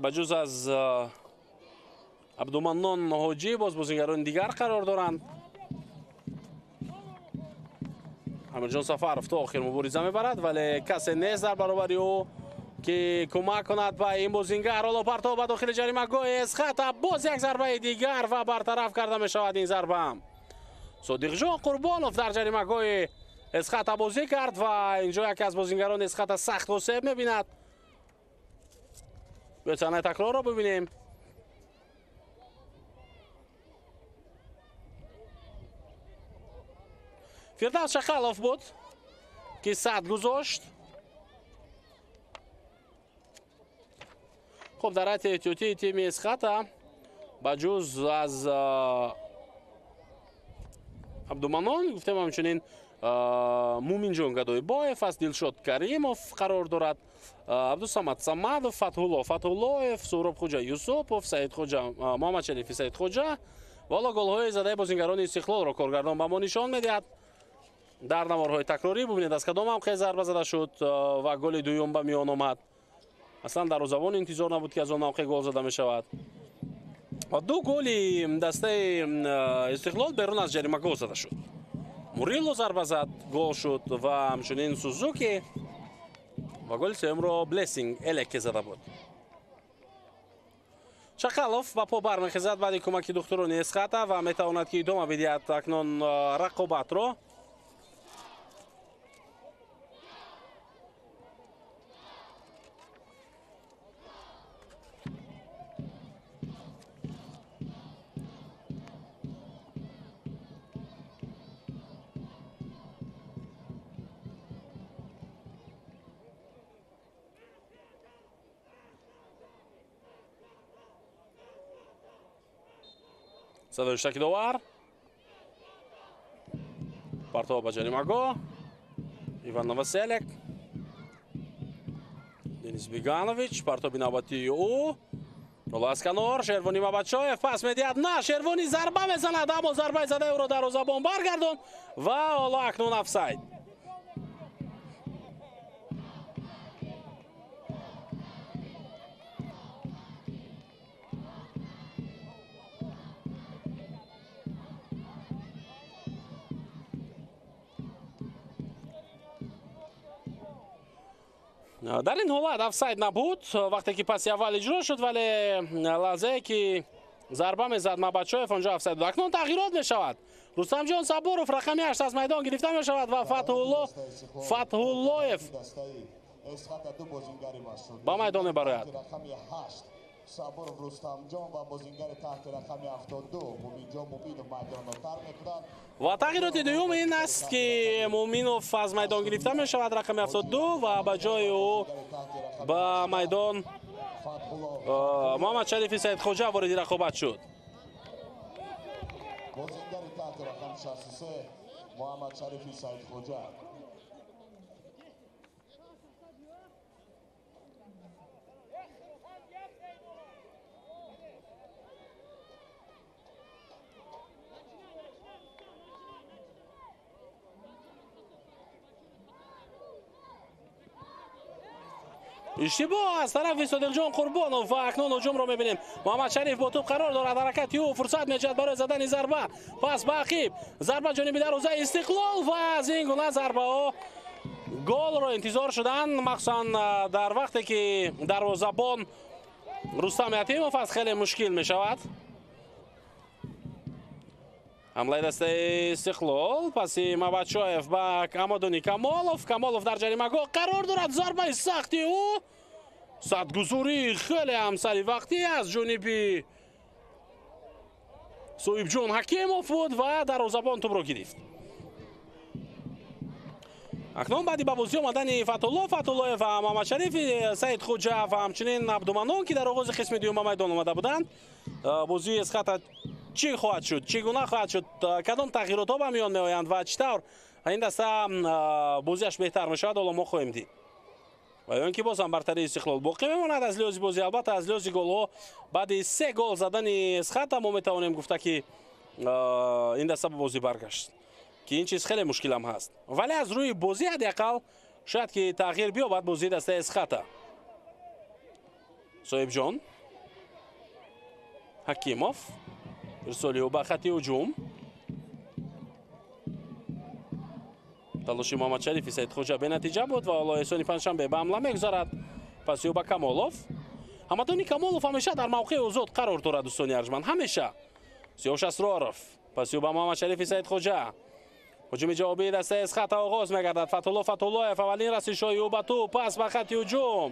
B: ба ҷуз аз Абдуманнон Ҳоҷӣ боз бозингарони дигар қарор доранд. Амирҷон Сафаров то охир мубориза мебарад, вале касе нест дар баробари ӯ ки кӯмак кунад ба ин бозингар. ҳоло партов ба дохили ҷаримагоҳи Эсхата, боз як зарбаи дигар ва бартараф карда мешавад ин зарба. Содиқҷон Қурбонов дар ҷаримагоҳи Эсхата бозӣ кард ва инҷо яке аз бозингарони Эсхата сахт осеб мебинад. биёед саҳнаи такрорро бибинем. Фирдавс Шахалов буд ки сад гузошт. хуб, дар ҳайати эҳтиётии тими Эсхата ба ҷуз аз Абдуманон гуфтем ҳамчунин Муминҷон Гадоибоев аст, Дилшод Каримов қарор дорад, Абдусамад Самадов, Фатҳуллоев, Суҳробхоҷа Юсупов, Муҳаммадшарифи Саидхоҷа ва ҳоло голҳои задаи бозингарони Истиқлолро коргардон ба мо нишон медиҳад. дар наморҳои такрорӣ бубинед аз кадом мавқеъ зарба зада шуд ва голи дуюм ба миён омад. аслан дарвозабон интизор набуд ки аз он мавқеъ гол зада мешавад. ду голи дастаи Истиқлол берун аз ҷарима гол зада шуд. Мурилло зарба зад, гол шуд ва ҳамчунин Сузуки ва голи сеюмро Блессинг Элекке зада буд. Чақалов ба по бармехезад баъди кӯмаки духтурони Эсхата ва метавонад ки идома бидиҳад акнун рақобатро. Садои штаки довар. Партова ба ҷаримагоҳ. Иван Новоселек. Денис Биганович. Партоби навбатии ӯ. Ҳоло аз канор Шервонӣ Мабадшоев пас медиҳад. На, Шервонӣ зарба мезанад, аммо зарбаи задаи ӯро дарвозабон баргардон ва ҳоло акнун офсайд. дар ин ҳолат офсайд набуд вақте ки паси аввал иҷро шуд, вале лаҳзае ки зарба мезад Мабадшоев онҷо офсайд буд. акнун тағйирот мешавад. Рустамҷон Сабуров рақами 8 аз майдон гирифта мешавад ва Фатҳуллоев ба майдон мебарояд.
A: Сабуров Рустамҷон ва бозингари таҳти рақами 72 Муминҷон Муминов майдонро тарк мекунад.
B: ва тағйироти дуюм ин аст ки Муминов аз майдон гирифта мешавад рақами 72 ва ба ҷои ӯ ба майдон Муҳаммад Шарифи Саидхоҷа вориди рақобат шуд.
A: Бозингари таҳти рақами 63 Муҳаммад Шарифи Саидхоҷа.
B: иштибоҳ аз тарафи Содиқҷон Қурбонов ва акнун ҳуҷумро мебинем. Муҳаммад Шариф бо туп қарор дорад, ҳаракати ӯ фурсат меҷӯяд барои задани зарба. Пас ба Ақиб, зарба ҷониби дарвозаи Истиқлол ва аз ин гуна зарбаҳо голро интизор шуданд, махсусан дар вақте ки дарвозабон Рустам Ятимов аст хеле мушкил мешавад. ҳамлаи дастаи Истиқлол, паси Мабадшоев ба Амодуни Камолов. Камолов дар ҷаримагоҳ қарор дорад, зарбаи сахти ӯ. Садгузории хеле ҳам саривақтӣ аз ҷониби Соҳибҷон Ҳакимов буд ва дарвозабон тӯбро гирифт. акнун баъди ба бозӣ омадани Фатҳуллоев ва Муҳаммад Шарифи Саидхоҷа ва ҳамчунин Абдуманон ки дар оғози қисми дуюм ба майдон омада буданд, бозии Эсхата чӣ хоҳад шуд, чӣ гуна хоҳад шуд, кадом тағйиротҳо ба миён меоянд ва чӣ тавр ин даста бозиаш беҳтар мешавад, ҳоло мо хоҳем дид. ва ён ки боз ҳам бартарии Истиқлол боқӣ мемонад аз лиҳози бозӣ. албатта аз лиҳози голҳо баъди 3 гол задани Эсхата мо метавонем гуфта ки ин даста ба бозӣ баргашт, ки ин чиз хеле мушкилам ҳаст. вале аз рӯи бозӣ ҳадиақал шояд ки тағйир биёбад бозии дастаи Эсхата. Соҳибҷон Ҳакимов ирсоли ӯ ба хати ҳуҷум. талоши Муҳаммад Шарифи Саидхоҷа бенатиҷа буд ва ҳоло эҳсони панҷшанбе ба ҳамла мегузарад. паси ӯ ба Камолов. Ҳамадони Камолов ҳамеша дар мавқеи озод қарор дорад. дӯстони арҷманд, ҳамеша. Сиёш Асроров, паси ӯ ба Муҳаммад Шарифи Саидхоҷа. ҳуҷуми ҷавобии дастаи Эсхата оғоз мегардад. Фатҳуллоев аввалин расишҳои ӯ ба туп, пас ба хати ҳуҷум.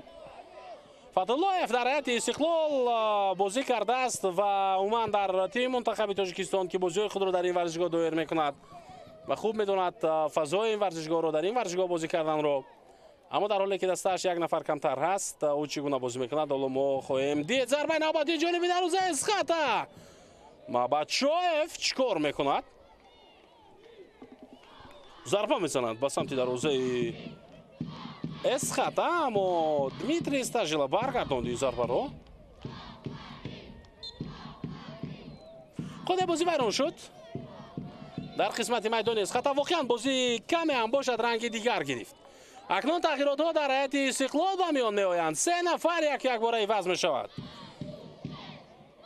B: Фатҳуллоев дар ҳайати Истиқлол бозӣ кардааст ва умуман дар тими мунтахаби Тоҷикистон ки бозиҳои худро дар ин варзишгоҳ доир мекунад ва хуб медонад фазои ин варзишгоҳро, дар ин варзишгоҳ бозӣ карданро. аммо дар ҳоле ки дастааш як нафар камтар ҳаст, ӯ чӣ гуна бозӣ мекунад, ҳоло мо хоҳем дид. зарбаи навбатии ҷониби дарвозаи Эсхата. Мабадшоев чӣ кор мекунад? зарба мезанад ба самти дарвозаи Эсхата, аммо Дмитрий Стажила баргардонд зарбаро. ходе бозӣ вайрон шуд. در قسمت میدان است. خطا واقعا بازی کمی هم باشد رنگ دیگر گرفت. اکنون تغییرات ها در هیئت استقلال به میان میآیند. 3 نفر یک باره عوض می شود.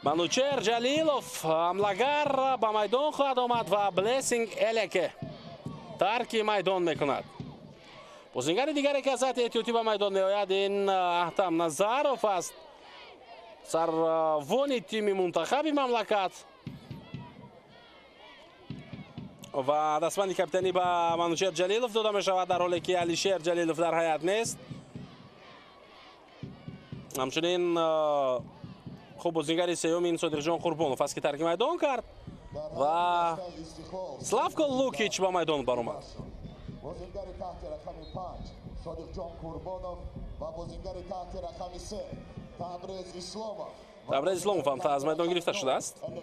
B: منوچهر جلیلوف حمله‌گر به میدان خواهد آمد و بلیسینگ الکه ترک میدان میکند. بازیگر دیگری که از هیئت احتیاطی به میدان میآید این احتم نظروف است، سروان تیم منتخب مملکت و دستبند کاپیتانی به منوچهر جلیلوف داده می شود، در حالی که علیشیر جلیلوف در هیئت نیست. همچنین خوب بازیگر سوم این صادق جان قربانوف است که ترک میدان کرد و سلافکو لوکیچ به میدان برآمد.
A: بازیگر تحت رقم 5 صادق جان قربانوف و بازیگر تحت رقم 3 تبریز اسلاموف
B: هم از میدان گرفته شده است.
A: میدان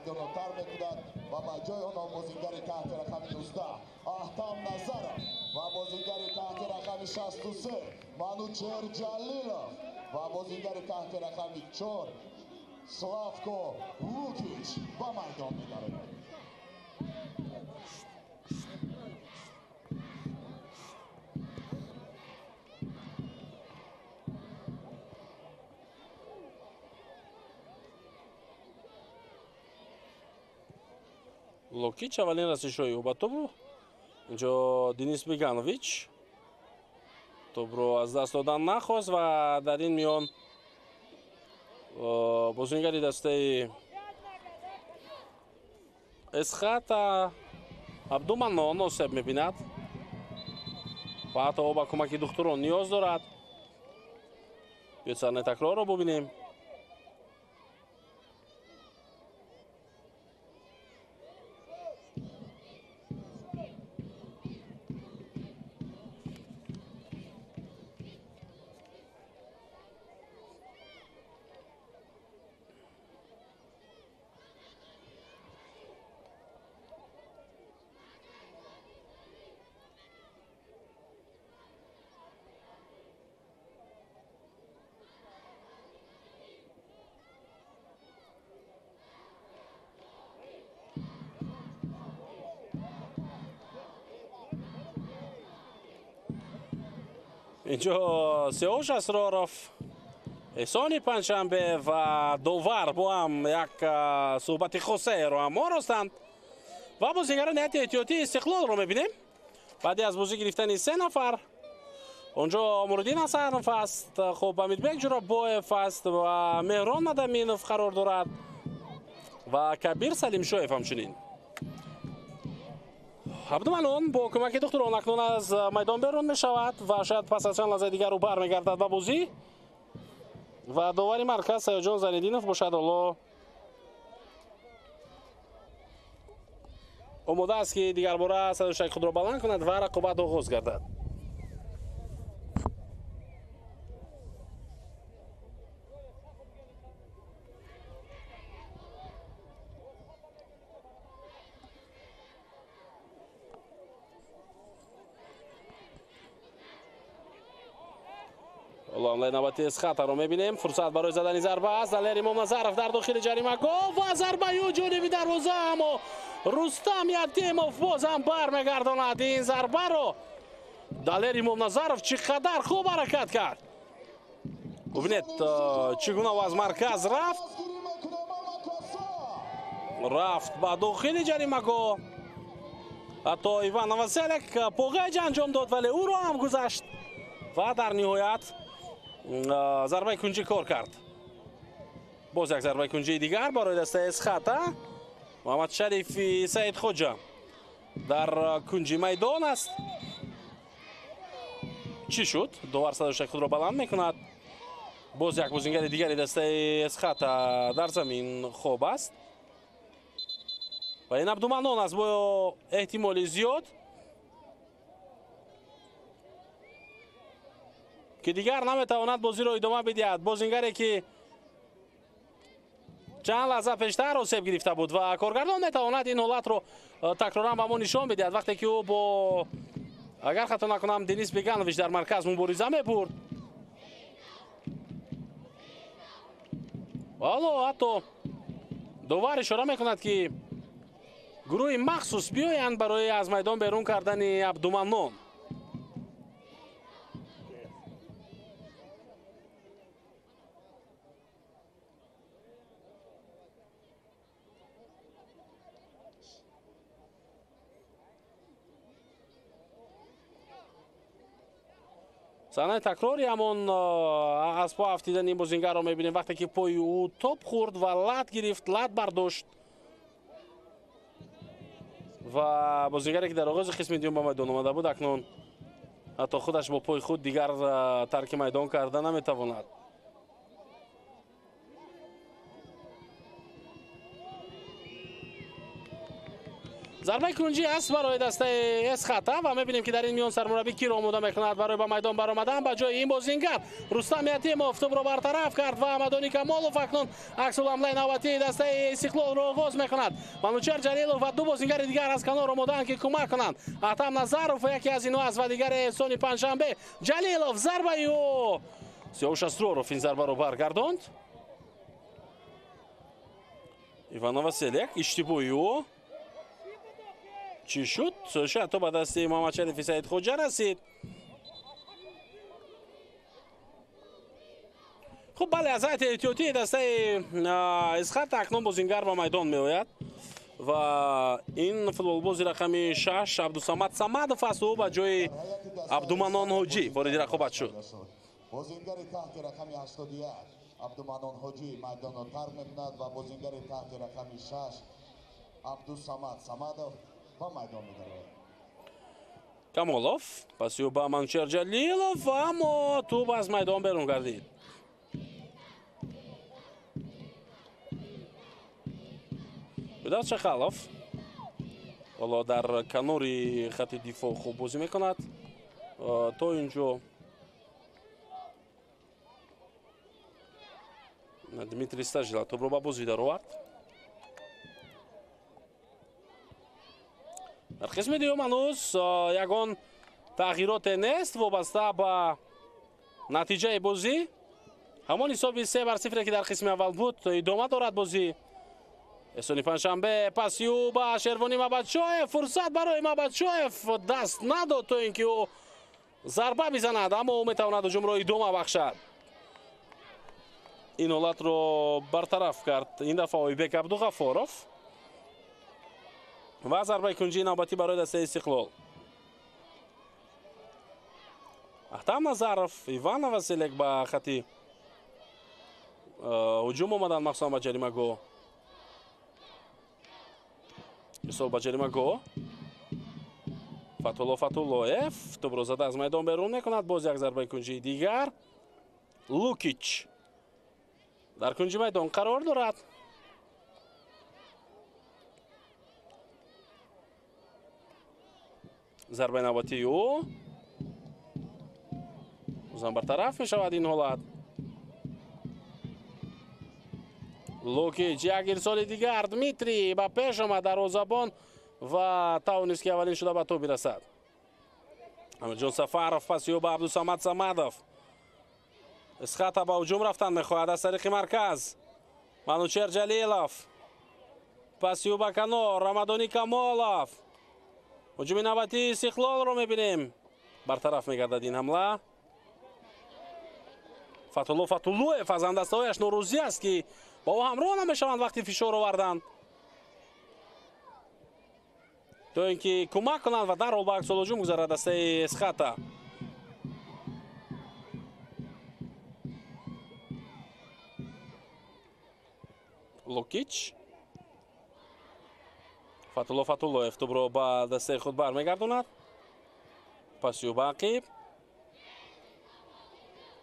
A: رو تر میکند و به جای آنها بازیگر تحت رقم 19 احتم نظرم و بازیگر تحت رقم 63 منوچهر جلیلوف و بازیگر تحت رقم 4 سلافکو لوکیچ به میدان می‌دارند.
B: لوکیچ اولین رسیدشوی او به توپ. اینجا دینیس بیگانویچ توپ رو از دست دادن نخواست و در این میان بازیگری دسته اسخات عبدالمنان ناصب می‌بیند و حتی او به کمک دختران نیاز دارد. بیاید صحنه تکرار رو ببینیم. اینجا سیاوش اسرارов احسان پنجشنبه و دوور با هم یک صحبت خاصه رو هم راستند و بازیگران هیئت احتیاطی استقلال رو میبینیم. بعدی از بازی گرفتن 3 نفر اونجا امرالدین حسنوف است، خب امیدبک جرابباєв است و مهران مدامینوف قرار دارد و کبیر سلیم شویف همچنین. عبدالمنان با کمک دختران اکنون از میدان بیرون می شود و شاید پس از چند لحظه دیگر رو برمیگردد به بازی و داوری مرکز سیاجان زنیدینوف باشد. حالا آماده است که دیگر باره صدای خود را بلند کند و رقابت آغاز گردد. حالا نوبت اسخات رو میبینیم. فرصت برای زدن ضربه است. دلیر امام نظرов در داخل جریمه گل و ضربه جانبی دروازه، اما رستم یتیموف باز هم برمیگرداند این ضربه رو. دلیر امام نظرов چقدر خوب حرکت کرد. ببینید چگونه از مرکز رفت به داخل جریمه گل. حتی ایوان نواسیلک پوغیج انجام داد ولی او رو هم گذشت و در نهایت ضربه کنجی کار کرد. باز یک ضربه کنجی دیگر برای دسته اسخات. محمد شریفی سعید خوجا در کنجی میدان است. چی شد؟ داور صدایش خود را بلند میکند. باز یک بازیگر دیگری دسته اسخات در زمین خوب است و این عبدالمنان است با احتمال زیاد که دیگر نمیتواند بازی را ادامه بدهد. بازیگری که چند لحظه پیشتر آسیب گرفته بود و کارگردان نتواند این حالت رو تکرارا به ما نشان بدهد وقتی که او با اگر خطا نکنم دینیس بیگانویچ در مرکز مبارزه می‌برد. حالا حتی داور اشاره میکند که گروه مخصوص بیایند برای از میدان بیرون کردن عبدالمنان. صحنه تکراری همون از پا افتیدن این بازیگر رو میبینیم وقتی که پای او توپ خورد و لط گرفت، لط برداشت و بازیگری که در آغاز قسم دوم به میدان آمده بود اکنون حتی خودش با پای خود دیگر ترک میدان کرده نمیتواند. ضربه کنجی است برای دسته اسخطه و میبینیم که در این میان سرمربی کی را آماده میکند برای به میدان برآمدن. به جای این بازیگر رستم یتیموف توپ را برطرف کرد و مدانی کمالوف اکنون عکس العمل نوبتی دسته استقلال را آغاز میکند. منوچهر جلیلوف و دو بازیگر دیگر از کنار آمدند که کمک کنند. اتم نظروف یکی از اینها است و دیگر احسان پنجشنبه. جلیلوف ضربه او سیاوش استرورов این ضربه را برگرداند. ایوان واسیلیک اشتباهی او چی شد؟ شاید تو به دست محمد شریفی سعید خوجا رسید. خب بله، از هیئت احتیاطی دسته اسخط اکنون بازیگر به میدان می آید و این فوتبالباز رقم 6 عبدالصمد صمدوف است و به جای عبدالمنان حاجی وارد رقابت شد.
A: بازیگر تحت رقم 81 عبدالمنان حاجی میدان را ترک میکند و بازیگر تحت رقم 6 عبدالصمد صمدوف با میدان می‌دارد.
B: کمالوف پس او با منوچهر جلیلوف و اما توپ از میدان بیرون گردید. بداعت شخالوف حالا در کناری خط دفاع خوب بازی میکند. تا اینجا دمیتری ستاژیلا توپ را به بازی در آورد. در قسم دوم هنوز یگان تغییرات نیست وابسته به نتیجه بازی. همان حساب 3-0 که در قسم اول بود ادامه دارد بازی. احسان پنجشنبه پسیو به شروانی مبدشاهف، فرصت برای مبدشاهف دست نداد تا اینکه او ضربه بزند، اما او میتواند هجوم را ادامه بخشد. این حالت رو برطرف کرد این دفعه آیبک عبدالغفاروف و ضربه کنجی نوبتی برای دسته استقلال. احتم نظروف، ایوان واسیلیک به خطی هجوم آمدن مخصوصا به جریمه گاه. اصول به جریمه گاه فتولوف توپ را زده از میدان بیرون میکند. باز یک ضربه کنجی دیگر. لوکیچ در کنج میدان قرار دارد. ضربه نوبتی او زن برطرف می شود این حالت. لوکیچ یک ارسال دیگر. دمیتری به پیش آمد دروازه‌بان و توانست که اولین شده به توپ برسد. امیرجان سفرов پس به عبدالصمد صمدوف. اسخط به هجوم رفتن میخواهد از طریق مرکز. منوچهر جلیلوف پس به کنار. رمضانی کمالوف. هجوم نوبتی استقلال رو میبینیم. برطرف میگردد این حمله. فتولوف از اندستهایش نوروزی است که با او همراه نمیشوند وقتی فشار آوردند تا اینکه کمک کنند و در حال به عکس الهجوم گذارد دسته اسخط. لوکیچ فتولوف توپ را به دسته خود برمیگرداند. پس به عقب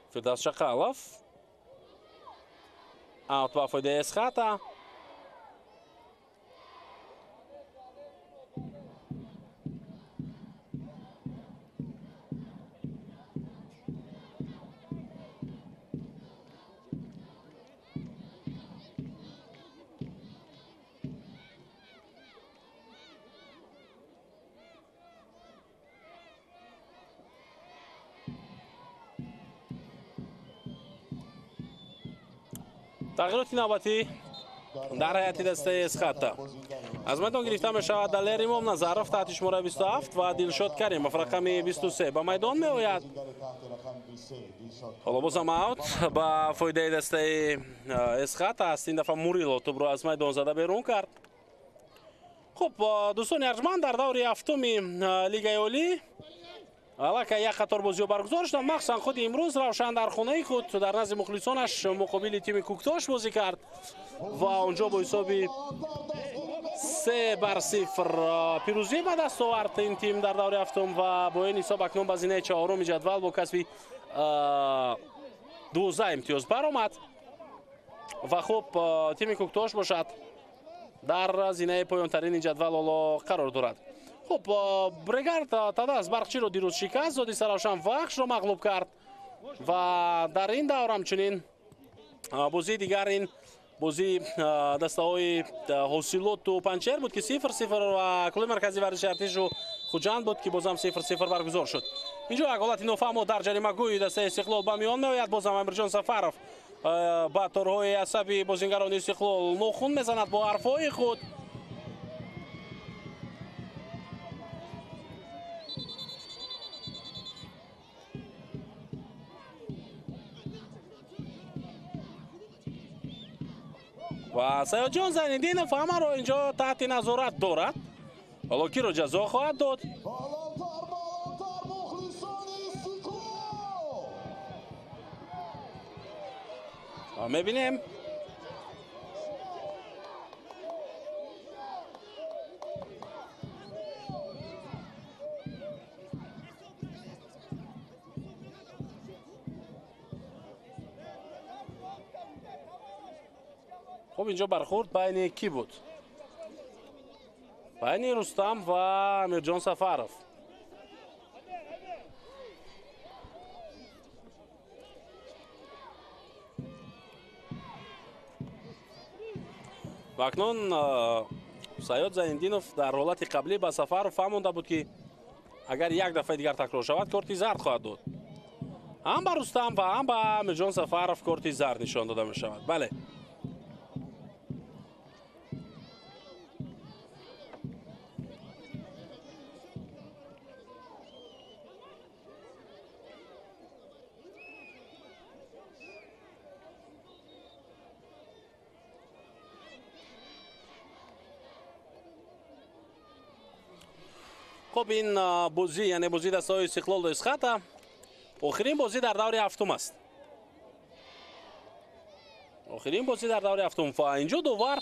B: فردوس شقالوف اوت به فایده اسخط. تغییرات نوبتی در هیئت دسته اسخط. аз майдон гирифта мешавад далер имом назаров таҳти шумораи 27 ва дилшод каримов рақами 23 ба майдон меояд. ҳоло бозам аут ба фоидаи дастаи эсхат аст. ин дафъа мурило тӯбро аз майдон зада берун кард. хуб дӯстони арҷманд, дар даври ҳафтуми лигаи олӣ аллакай як қатор бозиҳо баргузор шуданд. махсусан худи имрӯз Равшан дар хонаи худ дар назди мухлисонаш муқобили тими Куктош бозӣ кард ва онҷо бо ҳисоби 3-0 пирӯзӣ ба даст овард ин тим дар даври ҳафтум ва бо ин ҳисоб акнун ба зинаи чаҳоруми ҷадвал бо касби 12 имтиёз баромад ва хуб тими Куктош бошад дар зинаи поёнтарини ҷадвал ҳоло қарор дорад. хуб Брегард Тадас Барқчиро дирӯз шикаст доди Саравшан Вахшро мағлуб кард ва дар ин давр ҳамчунин бозии дигар ин бозии дастаҳои ҳосилоту Панчер буд ки 0-0 ва клуби марказии варзиши Артишу Хуҷанд буд ки бозам 0-0 баргузор шуд. инҷо як ҳолати нофаҳмо дар ҷаримагӯи дастаи Истиқлол ба миён меояд. бозам Амирҷон Сафаров ба торҳои асаби бозингарони Истиқлол нохун мезанад бо ҳарфҳои худ. ва Саёдҷон Зайниддинов ҳамаро инҷо таҳти назорат дорад. ҳоло киро ҷазо хоҳад дод? мебинем. хуб инҷо бархурд байни ки буд? байни Рустам ва Амирҷон Сафаров. ва акнун Саёд Зайниддинов дар ҳолати қаблӣ ба Сафаров фаҳмонда буд ки агар як дафъаи дигар такрор шавад корти зард хоҳад дод. ҳам ба Рустам ва ҳам ба Амирҷон Сафаров корти зард нишон дода мешавад. бале. хуб ин бозӣ яъне бозии дастаҳои Истиқлол Эсхата охирин бозӣ дар даври ҳафтум аст. охирин бозӣ дар даври ҳафтум ва инҷо довар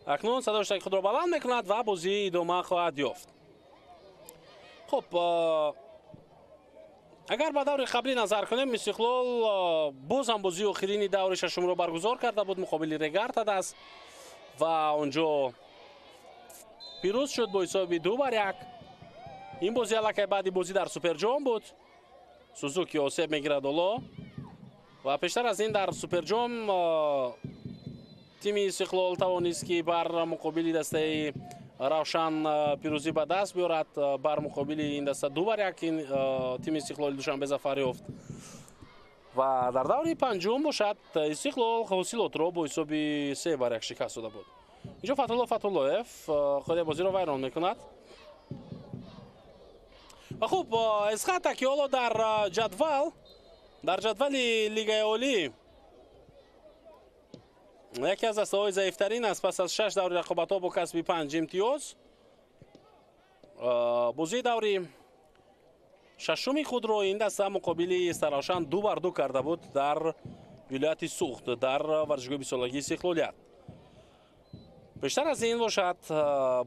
B: акнун садои худро баланд мекунад ва бозӣ идома хоҳад ёфт. хуб агар ба даври қаблӣ назар кунем Истиқлол бозам бозии охирини даври шашумро баргузор карда буд муқобили Регартадас ва онҷо пирӯз шуд бо ҳисоби 2-1. ин бозӣ аллакай баъди бозӣ дар Суперҷом буд. Сузуки осеб мегирад ҳоло ва пештар аз ин дар Суперҷом тими Истиқлол тавонист ки бар муқобили дастаи Равшан пирӯзӣ ба даст биёрад. бар муқобили ин даста 2-1 тими Истиқлоли Душанбе зафар ёфт ва дар даври панҷум бошад Истиқлол ҳосилотро бо ҳисоби 3-1 шикаст дода буд. инҷо Фатҳуллоев ходи бозиро вайрон мекунад. ва хуб Эсхата ки ҳоло дар ҷадвали лигаи олӣ яке аз дастаҳои заифтарин аст пас аз 6 даври рақобатҳо бо касби 5 имтиёз. бозии даври шашуми худро ин даста муқобили Саравшан 2-2 карда буд дар вилояти Суғд дар варзишгоҳи бисолагии Истиқлолият. бештар аз ин бошад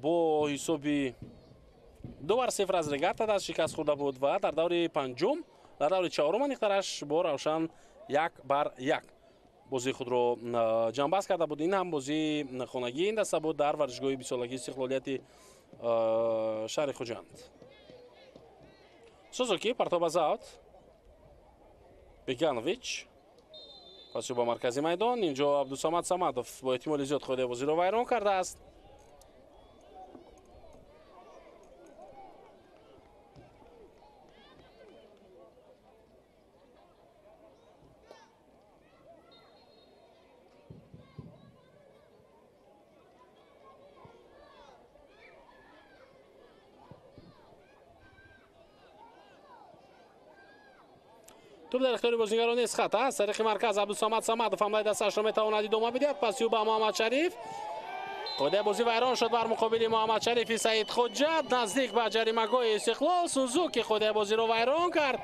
B: бо ҳисоби 2-0 аз Регартадас шикаст хӯрда буд ва дар даври панҷум дар даври чаҳорум аниқтараш бо Равшан 1-1 бозии худро ҷамъбаст карда буд. ин ҳам бозии хонагии ин даста буд дар варзишгоҳи бисолагии Истиқлолияти шаҳри Хуҷанд. Сузуки партоба заут Беганович пас ба маркази майдон. инҷо Абдусамад Самадов бо эҳтимоли зиёд хоҳидаи бозиро вайрон кардааст. توپ در اختیار بازیگران اسخط است. طریق مرکز عبدالصمد صمدov حمله دستش را میتواند ادامه بدهد. پاسیو به محمد شریف. خود بازی ویران شد بر مقابل محمد شریف. سعید حجت نزدیک به جریمه‌گاه استقلال. سوزوکی خود بازی رو ویران کرد.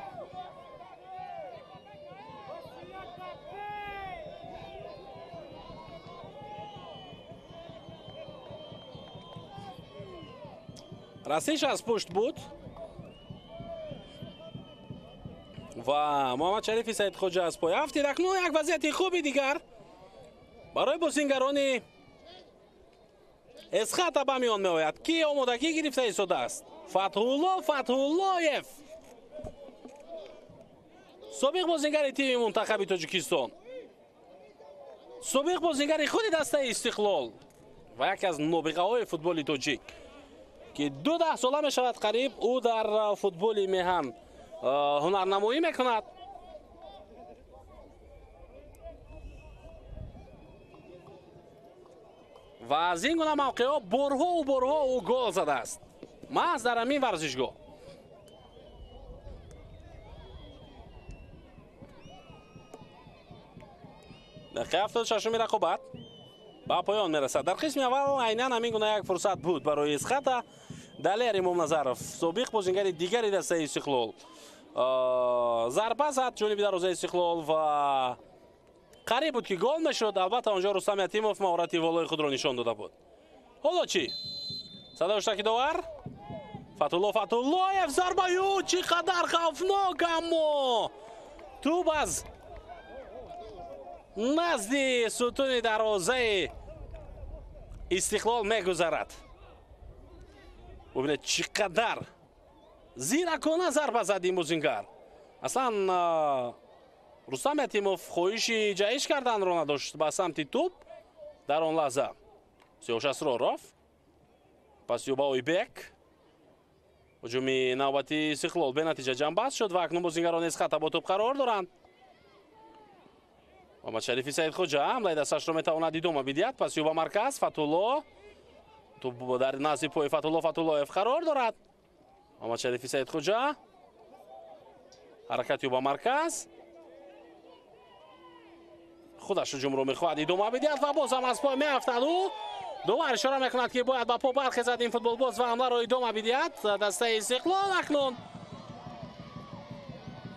B: رسیش از پشت بود و محمد شریفی سعید خوجه از پای افتید. اکنون یک وضعیت خوبی دیگر برای بازیگران اسخط به میان می آید که آمادگی گرفته ایستاده است. فتح‌اللهیف سابق بازیگر تیم منتخب تاجیکستان، سابق بازیگر خود دسته استقلال و یکی از نابغه های فوتبال تاجیک که 12 ساله می شود قریب او در فوتبال میهن هنرنمایی میکند. و از این گونه موقع ها برها او گل زده است محض در همین ورزشگاه. دقیقه 76 رقابت با پایان میرسد. در قسم اول عیناً همین گونه یک فرصت بود برای اسخط. دلیر امام نظرов سابق بازیگر دیگری دسته استقلال ضربه زد جانب دروازه استقلال و قریب بود که گل نشد. البته آنجا رستم یتیموف مهارت والای خود را نشان داده بود. حالا چی؟ صدای اشتراکی داور فتح‌اللهیف ضربه یو چقدر خوفناک، اما توپ از نزد ستون دروازه استقلال میگذرد. ببینید چقدر زیرکانه ضربه زد این بازیگر. اصلا رستم یتیموف خواهش جایش کردن را نداشت به سمت توپ. در آن لحظه 36 را رفت. پس یوبا اویبک هجومی نوبتی استقلال به نتیجه جنبست شد و اکنون بازیگران اسخط با توپ قرار دارند. محمد شریفی سعید خوجه حمله دستش را میتواند ادامه بدهد. پس یوبا مرکز فتح‌الله توپ در نزد پای فتح‌اللهیف قرار دارد. محمد شریفی سعید خوجه حرکت یوبا مرکز خودش هجوم رو میخواهد ادامه بدهد و باز هم از پای میافتد. او دوباره اشاره میکند که باید با پا برخیزد این فوتبال باز و حمله را ادامه بدهد. دسته استقلال اکنون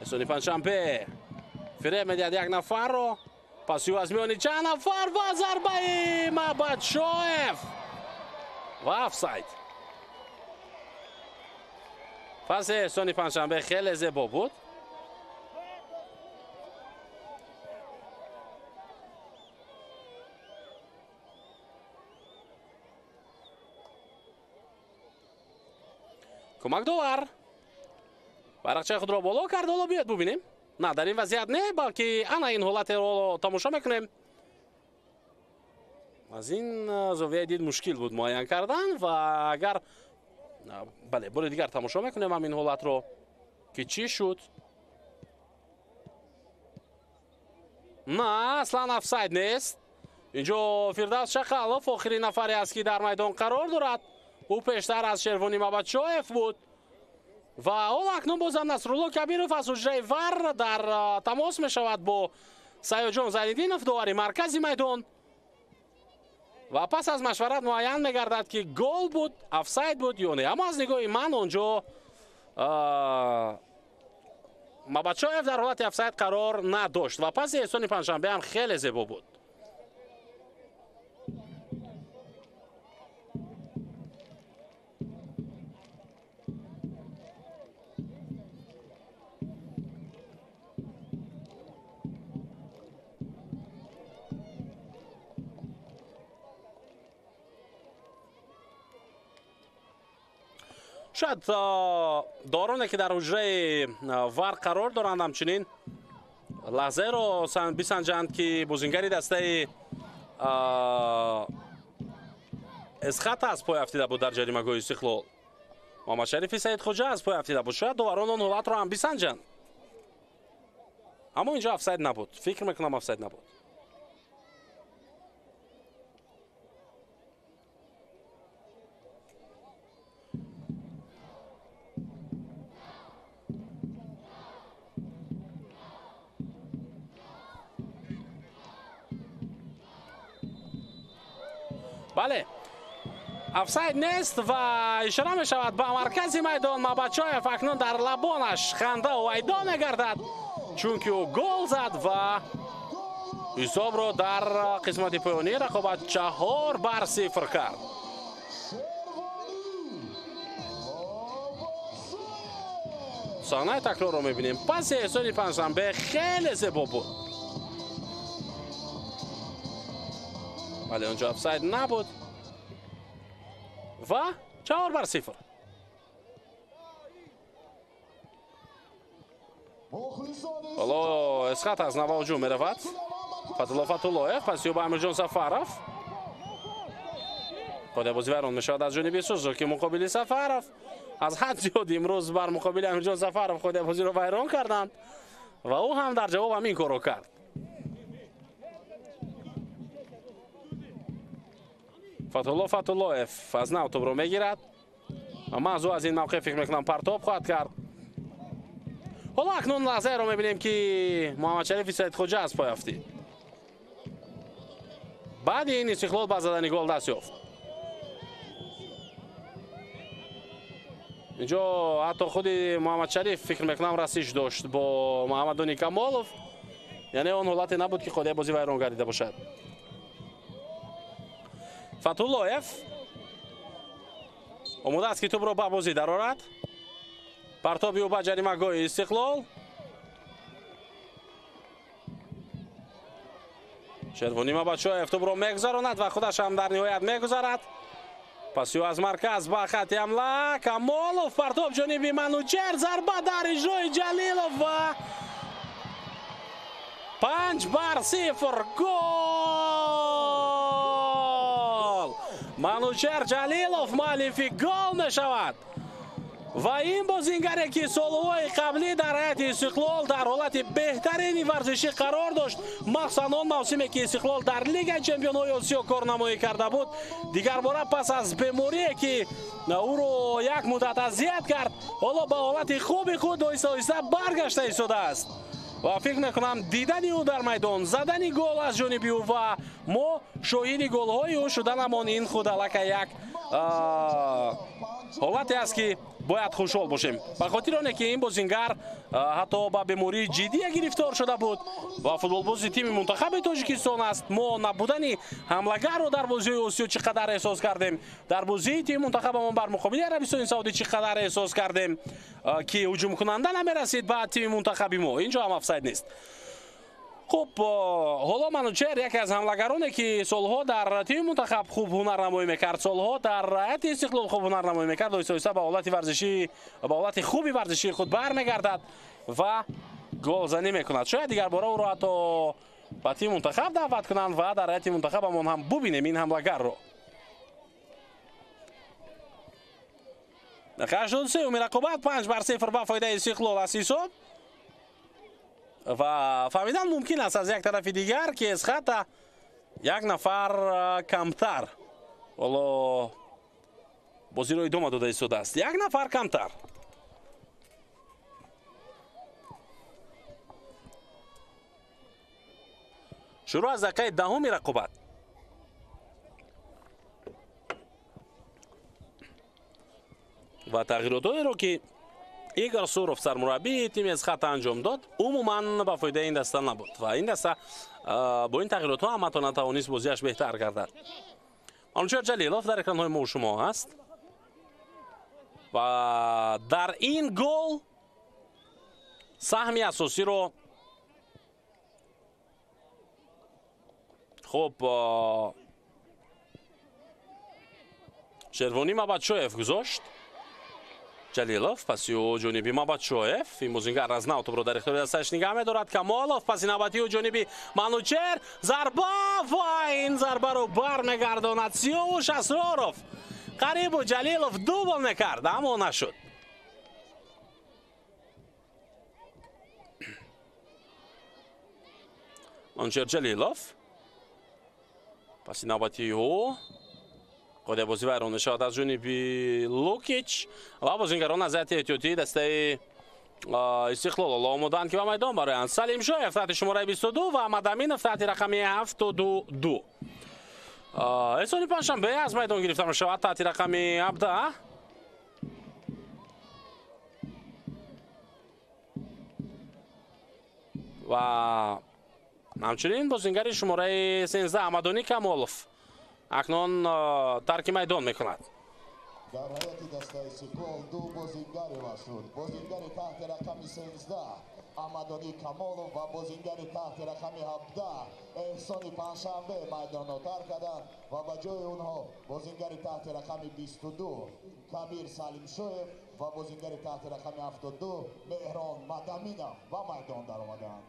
B: اسونی پنجشنبه فریب میدهد یک نفر رو. پاسیو از میان چند نفر و ضربه محمدشاهف و افساید. پس اسونی پنجشنبه خیلی زیبا بود. کمک داور برقچه خود را بالا کرد. حالا بیاد ببینیم. نه در این وضعیت نه، بلکه انا این حالت رو تماشا میکنیم. از این زاویه دید مشکل بود معین کردن و اگر بله بار دیگر تماشا میکنیم همین حالت رو که چی شد. نه اصلا افساید نیست. اینجا فردوس شقلوف آخرین نفری است که در میدان قرار دارد. او پیشتر از شیروانی محمدشاهف بود و حالا اکنون بازم نصرالله کبیروف از حجره ور در تماس می شود با سیاجان زیدینوف داور مرکزی میدان و پس از مشورت معین می گردد که گل بود افساید بود یا نه. اما از نگاه من اونجا محمدشاهف در حالت افساید قرار نداشت و پس احسان پنجشنبه هم خیلی زیبا بود. شاید دارانی که در حجره ور قرار دارند همچنین لحظه را بسنجند که بازیگری دسته اسخط از پای افتیده بود در جریمه‌گاه استقلال. محمد شریفی سعید خوجه از پای افتیده بود. شاید داوران اون حالت را هم بسنجند، اما اینجا افساید نبود. فکر میکنم افساید نبود. بله افساید نیست و اشاره می شود به مرکز میدان. مابچویف اکنون در لبانش خنده و ایدا میگردد چون که او گل زد و حساب رو در قسمت پایانی رقابت 4-0 کرد. صحنه تکرار رو میبینیم. پس احسانی پنجشنبه خیلی زیبا بود. ولی اونجا افساید نبود و 4-0. حالا اسقاط از نواجو میرود. فتولا فتولایف پس یو به امیرجان سفرов. خود بازیوران میشود از جانب سوزوکی مقابل سفرов. از حد زیاد امروز بر مقابل امیرجان سفرов خود بازی رو ویران کردند و او هم در جواب همین کارو کرد. فتولا فتولایف از نو توپ رو میگیرد و محض از این موقع فکر میکنم پرتاب خواهد کرد. حالا اکنون لحظه رو میبینیم که محمد شریف سید خوجه از پای افتید. بعد این استقلال با زدن گل دست یافت. اینجا حتی خود محمد شریف فکر میکنم رسیش داشت با محمد دونی کمالوف، یعنی اون حالت نبود که خود بازی ویران گردیده باشد. فتولایف امید است که توپ رو به بازی درآورد. پرتابی او به جریمه‌گاه استقلال. شروانی مابچویف توپ رو میگذراند و خودش هم در نهایت میگذارد. پس او از مرکز به خط حمله. کمالوف پرتاب جانبی منوچهر، ضربه در اجرای جلیلوف و 5-0 گل. منوچهر جلیلوف مؤلف گل میشود و این بازیگر که سالهای قبلی در هیئت استقلال در حالت بهترین ورزشی قرار داشت، مخصوصا آن موسمی که استقلال در لیگ چمپیون‌های آسیا کارنمایی کرده بود، دیگر باره پس از بیماری که او رو یک مدت اذیت کرد، حالا به حالت خوب خود آهسته آهسته برگشته ایستاده است و فکر میکنم دیدن او در میدان، زدن گل از جانب او و ما شاهد گل‌های او شدنمان این خود الک یک حالتی است که باید خوشحال باشیم. به خاطر آنه که این بازیگر حتی با بیماری جدی گرفتار شده بود و فوتبالباز تیم منتخب تاجیکستان است. ما نبودن حمله‌گر رو در بازی آسیا چقدر احساس کردیم، در بازی تیم منتخبمون بر مقابل عربستان سعودی چقدر احساس کردیم که هجوم کننده نمیرسید به تیم منتخبی ما. اینجا هم افساید نیست. خب حالا منوچهر یکی از حمله‌گرانی که سالها در تیم منتخب خوب هنرنمایی میکرد، سالها در هیئت استقلال خوب هنرنمایی میکرد، آهسته آهسته به حالت ورزشی، به حالت خوبی ورزشی خود برمیگردد و گل زنی میکند. شاید دیگر باره او را حتی به تیم منتخب دعوت کنند و در هیئت منتخبمون هم ببینیم این حمله‌گر رو. در 83 رقابت 5-0 به فایده استقلال است حساب و فهمیدن ممکن است از یک طرف دیگر که از خط یک نفر کمتر والا بازی رو ادامه داده ایستاده است. یک نفر کمتر. شروع از دقیقه 10 رقابت. و تغییراتی رو که ایگور سورف سرمربی تیم از خط انجام داد عموما با فایده این دسته نبود و این دسته با این تغییرات ها هم نتوانست بازیش بهتر گردد. منوچهر جلیلوف در اکران های ما و شما هست و در این گل سهمی اساسی رو خب شروانی مابچویف گذاشت. جلیلوف پس یو جانبی مابچویف، این بازیگر از نو توپ رو در اختیار دستش نگه می‌دارد. کمالوف پس نوبتی و جانبی منوچهر، ضربه و این ضربه رو برمیگرداند سیاوش اسرارov. قریب و جلیلوف دوبل میکرد اما نشد. منوچهر جلیلوف پس نوبتی او خود بازی ویران شد از جانبی لوکیچ و بازیگران از هیئت احتیاطی دسته استقلال آماده‌اند که به میدان برآیند. سلیم شایف تحت شماره 22 و احمد امینov تحت رقم 72. эсони паншанбе аз майдон гирифта мешавад таҳти рақами 17 ва ҳамчунин бозингари шумораи 13 Амадони Камолов акнун тарки майдон мекунад.
A: дар ҳайати дастаи Иссиқлол ду бозингари машҳур, бозингари таҳти рақами 13 Амадони Камолов ва бозингари таҳти рақами 17 Эҳсони Паншанбе майдонро тарк карданд ва ба ҷои онҳо бозингари таҳти рақами 22 Кабир Салимшоев ва бозингари таҳти рақами 72 Меҳрон Мадаминов ба майдон даромаданд.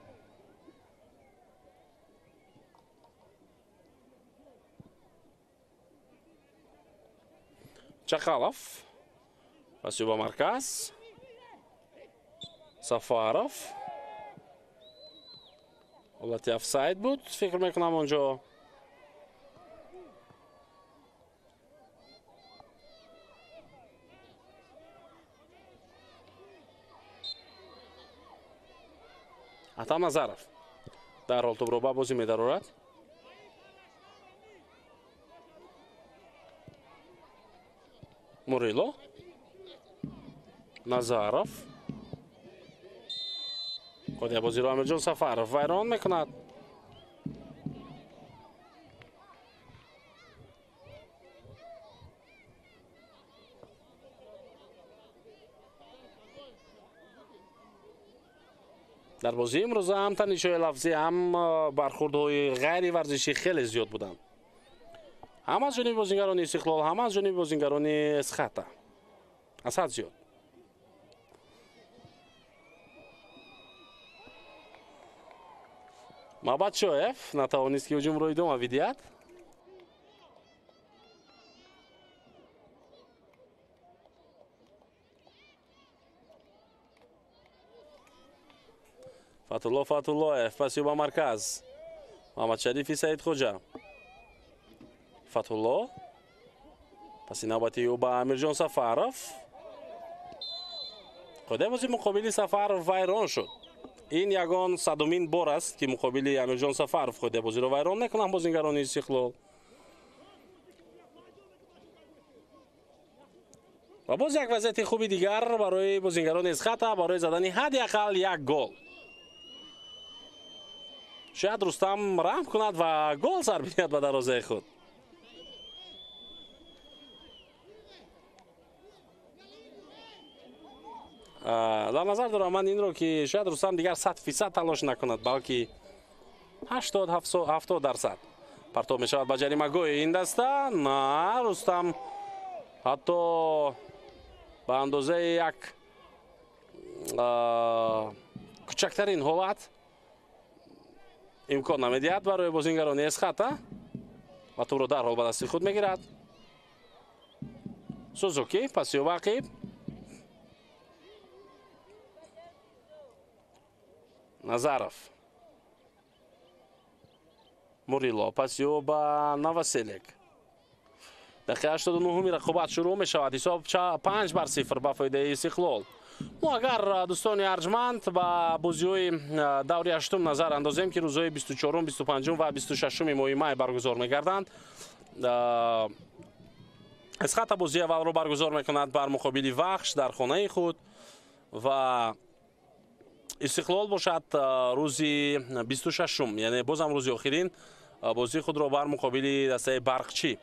B: Чахалов пасё ба марказ Сафаров ҳолати офсайд буд фикр мекунам онҷо. Атам Назаров дарҳол тӯбро ба бозӣ медарорад. Мурило Назаров қодия бозиро Амирҷон Сафаров вайрон мекунад. дар бозии имрӯза ҳам танишои лафзӣ ҳам бархӯрдҳои ғайри варзишӣ хеле зиёд буданд. ҳам аз ҷониби бозингарони Иссиқлол, ҳам аз ҷониби бозингарони Эсхата. аз ҳад зиёд. Мабадшоев натавонист ки ҳуҷумро идома видиҳад. Фатуллоев паси ба марказ Муҳаммадшарифи Саидхоҷа. Фатулло паси навбати ӯ ба Амирҷон Сафаров. қодия бози муқобили Сафаров вайрон шуд. ин ягон садумин бор аст ки муқобили Амирҷон Сафаров қодия бозиро вайрон мекунанд бозингарони Иссиқлол. ва боз як вазъияти хуби дигар барои бозингарони Эсхата барои задани ҳадди ақал як гол. шояд Рустам раҳм кунад ва гол сар биёрад ба дарозаи худ. дар назар дорам ман инро ки шояд Рустам дигар 100% талош накунад, балки 80-70%. партоб мешавад ба ҷаримагоҳи ин даста. На, Рустам ҳатто ба андозаи як кӯчактарин ҳолат имкон намедиҳад барои бозингарони Эсхата ва тӯбро дарҳол ба дасти худ мегирад. Сузуки паси вақиб Назаров Мурило паси ба Новоселек. дақиқа 89 рақобат шурӯъ мешавад. ҳисоб 5-0 ба фоидаи Иссиқлол. мо агар дӯстони арҷманд ба бозиҳои даври ҳаштум назар андозем ки рӯзҳои 24, 25 ва 26 моҳи май баргузор мегарданд. Эсхата бозии аввалро баргузор мекунад бар муқобили Вахш дар хонаи худ ва Иссиқлол бошад рӯзи 26, яъне бозам рӯзи охирин бозии худро бар муқобили дастаи Барқчӣ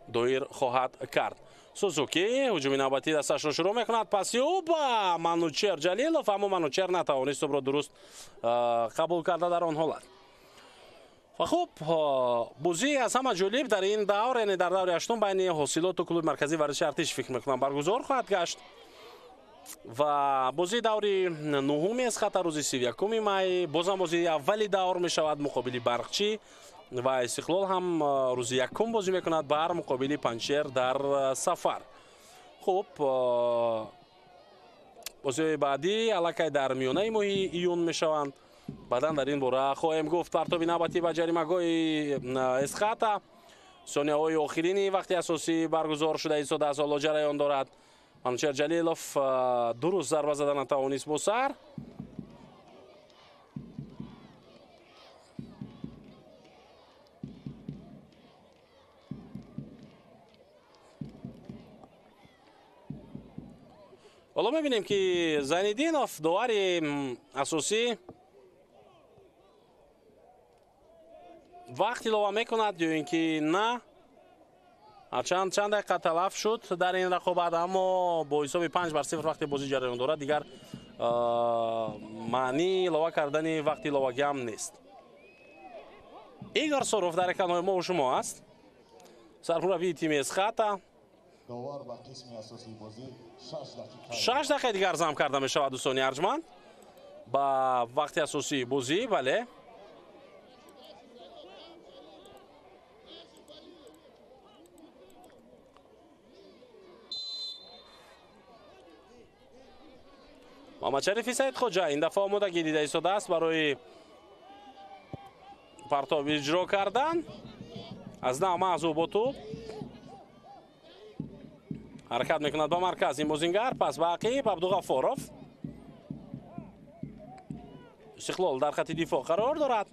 B: доир хоҳад кард. Сузуки ҳуҷуми навбатии дасташро шурӯъ мекунад. паси ӯ ба Манучер Ҷалилов, аммо Манучер натавонист тӯбро дуруст қабул карда дар он ҳолат. ва хуб, бозии аз ҳама ҷолиб дар ин давр, яъне дар даври ҳаштум байни ҳосилоту клуби марказии варзиши Артиш фикр мекунам баргузор хоҳад гашт. ва бозии даври нуҳуми Эсхата рӯзи 31 май, бозам бозии аввали давр мешавад муқобили Барқчӣ ва Иссиқлол ҳам рӯзи 1 бозӣ мекунад бар муқобили Панҷшер дар сафар. хуб, бозиҳои баъдӣ аллакай дар миёнаи моҳи июн мешаванд. баъдан дар ин бора хоҳем гуфт. партоби навбатӣ ба ҷаримагоҳи Эсхата сонияҳои охирини вақти асосӣ баргузор шуда истода аз ҳоло ҷараён дорад. Манучер Ҷалилов дуруст зарба зада натавонист бо сар. حالا می‌بینیم که زین‌الدینوف داور اساسی وقت اضافه میکند یا اینکه نه. چند دقیقه تلف شد در این رقابت، اما با حساب 5-0 وقتی بازی جریان دارد دیگر معنی اضافه کردن وقتی اضافه هم نیست. ایگار سوروف در کنار ما و شما است، سرمربی تیم اسخاتا.
A: داور با قسم اساسی بازی
B: 6 دقیقه دیگر ارزام کرده می شود دوستان ارجمند با وقت اساسی بازی. بله محمد شریفی سید خوجا این دفعه آمادگی دیده ایستاده است برای پرتاب اجرا کردن. از نام محضوب با توپ حرکت میکند با مرکز این بازیگر، پس باقی عبدالغفارов. استقلال در خط دفاع قرار دارد.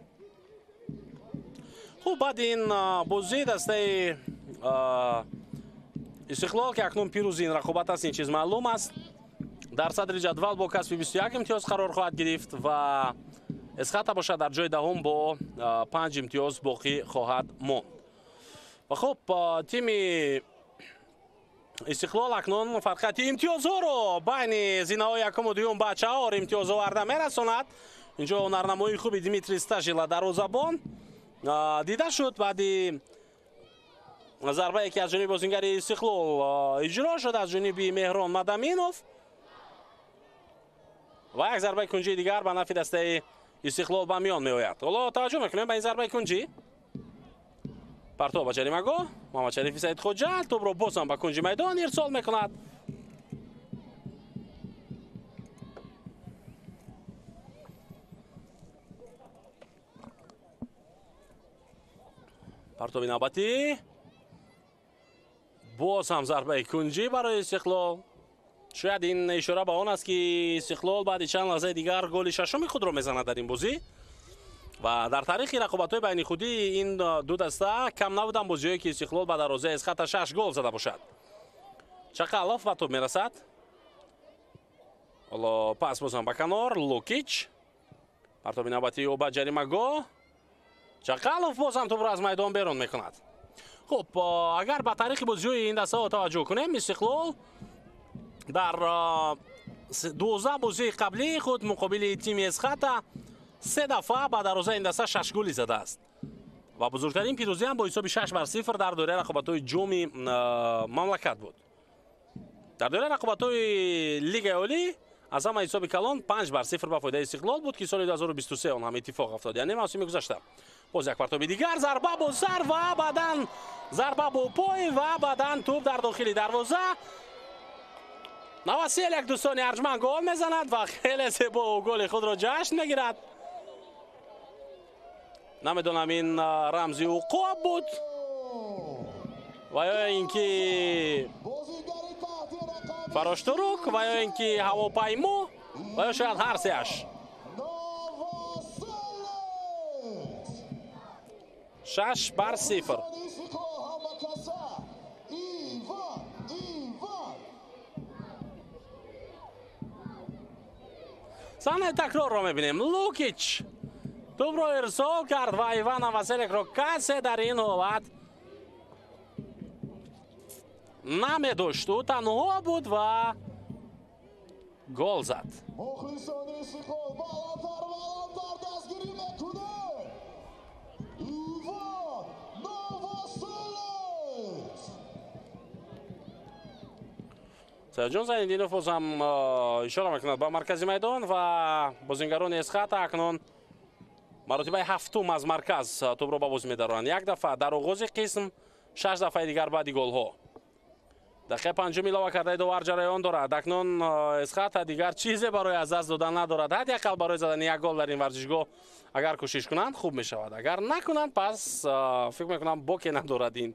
B: خوب بعد این بازی دسته استقلال که اکنون پیروز این رقابت است، این چیز معلوم است. در صدر جدول با کسب 21 امتیاز قرار خواهد گرفت و اسخاتا باشد در جای دهم با 5 امتیاز باقی خواهد ماند. و خب تیم استقلال اکنون فرقت امتیازها رو بین زینه‌های یکم و دوم به 4 امتیاز آورده میرساند. اینجا هنرنمایی خوبی دیمیتری استاشیلا دروازه‌بان دیده شد. بعدی ضربه که از جانب بازیگر استقلال اجرا شد از جانب مهران مدامینوف و یک ضربه کنجی دیگر به نفع دسته استقلال به میان می آید. حالا توجه میکنیم به این ضربه کنجی. پرتاب به جریمه‌گاه محمد شریفی سید خوجا توپ رو باز هم به کنج میدان ارسال میکند. پرتاب نوبتی باز هم ضربه کنجی برای استقلال. شاید این اشاره به آن است که استقلال بعد چند لحظه دیگر گل ششم خود را میزند در این بازی و در تاریخ رقابت‌های بین خودی این دو دسته کم نبودن بازی‌هایی که استقلال به دروازه اسخاتا 6 گل زده باشد. چقالاف به توپ میرسد. حالا پاس بازم به کنار لوکیچ. پرتاب نوبتی او به جریمه‌گاه. چقالاف بازم توپ را از میدان بیرون میکند. خب اگر به تاریخ بازی‌های این دسته توجه کنیم، استقلال در 12 بازی قبلی خود مقابل تیم اسخاتا 3 دفعه به دروازه این دسته 6 گلی زده است و بزرگترین پیروزی هم با حساب 6-0 در دوره رقابت‌های جام مملکت بود. در دوره رقابت‌های لیگ عالی از همه حساب کلان 5-0 به فایده استقلال بود که سال 2023 اون هم اتفاق افتاد، یعنی موسم گذشته. باز یک پرتاب دیگر، ضربه با سر و بعداً ضربه با پای و بعداً توپ در داخل دروازه. نواسیل یک دوستان ارجمند گل میزند و خیلی زیبا گل خود را جشن میگیرد. نمیدونم این رمزی عقاب بود و یا اینکه فراشتروک و یا اینکه هواپیما و یا شاید هر سه‌اش. 6-0. صحنه تکرار را میبینیم. لوکیچ توپ را ارسال کرد و ایوان واسیلیک را کسی در این حالت نمیداشت، او تنها بود و گل زد. جون زین‌الدینوف هم اشاره میکند به مرکز میدان و بازیگران اسخاتا اکنون مرتبه هفتم از مرکز توپ را به بازی می‌دارند. یک دفعه در آغاز قسم، 6 دفعه دیگر بعد گل ها. دقیقه 5 اضافه کرده داور جریان دارد. اکنون اسخاتا دیگر چیزی برای از دست دادن ندارد. حداقل برای زدن یک گل در این ورزشگاه اگر کوشش کنند خوب می شود. اگر نکنند پس فکر میکنم باکی ندارد این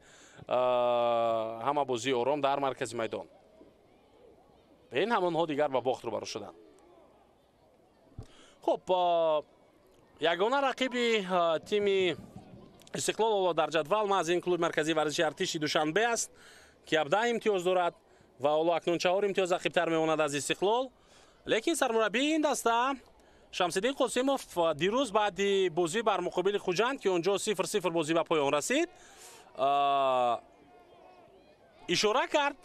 B: همه بازی آرام در مرکز میدان. این همونها دیگر با باخت رو برو شدن. خب یگانه رقیب تیم استقلال در جدول ما از این کلوب مرکزی ورزشی ارتش دوشنبه است که 17 امتیاز دارد ва ҳоло акнун 4 имтиёз ақибтар мемонад аз Истиқлол. лекин сармураббии ин даста Шамсиддин Қосимов дирӯз баъди бозӣ бар муқобили Хуҷанд ки онҷо 0-0 бозӣ ба поён расид, ишора кард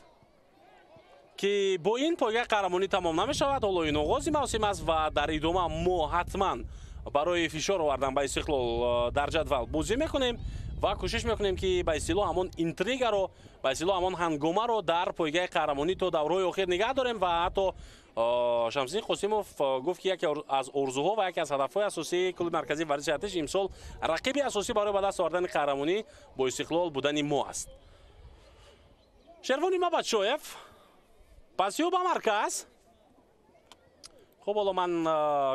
B: ки бо ин пойгаи қаҳрамонӣ тамом намешавад. ҳоло ин оғози мавсим аст ва дар идома мо ҳатман барои фишор овардан ба Истиқлол дар ҷадвал бозӣ мекунем ва кӯшиш мекунем ки ба истилоҳ ҳамон интригаро, ба истилоҳ ҳамон ҳангомаро дар пойгаи қаҳрамонӣ то давраҳои охир нигоҳ дорем ва ҳатто Шамсиддин Қосимов гуфт ки яке аз орзуҳо ва яке аз ҳадафҳои асосии клуби марказии варзиши Артиш имсол рақиби асосӣ барои ба даст овардани қаҳрамонӣ бо Истиқлол будани мо аст. Шервони Мабадшоев пасиё ба марказ. хуб, ҳоло ман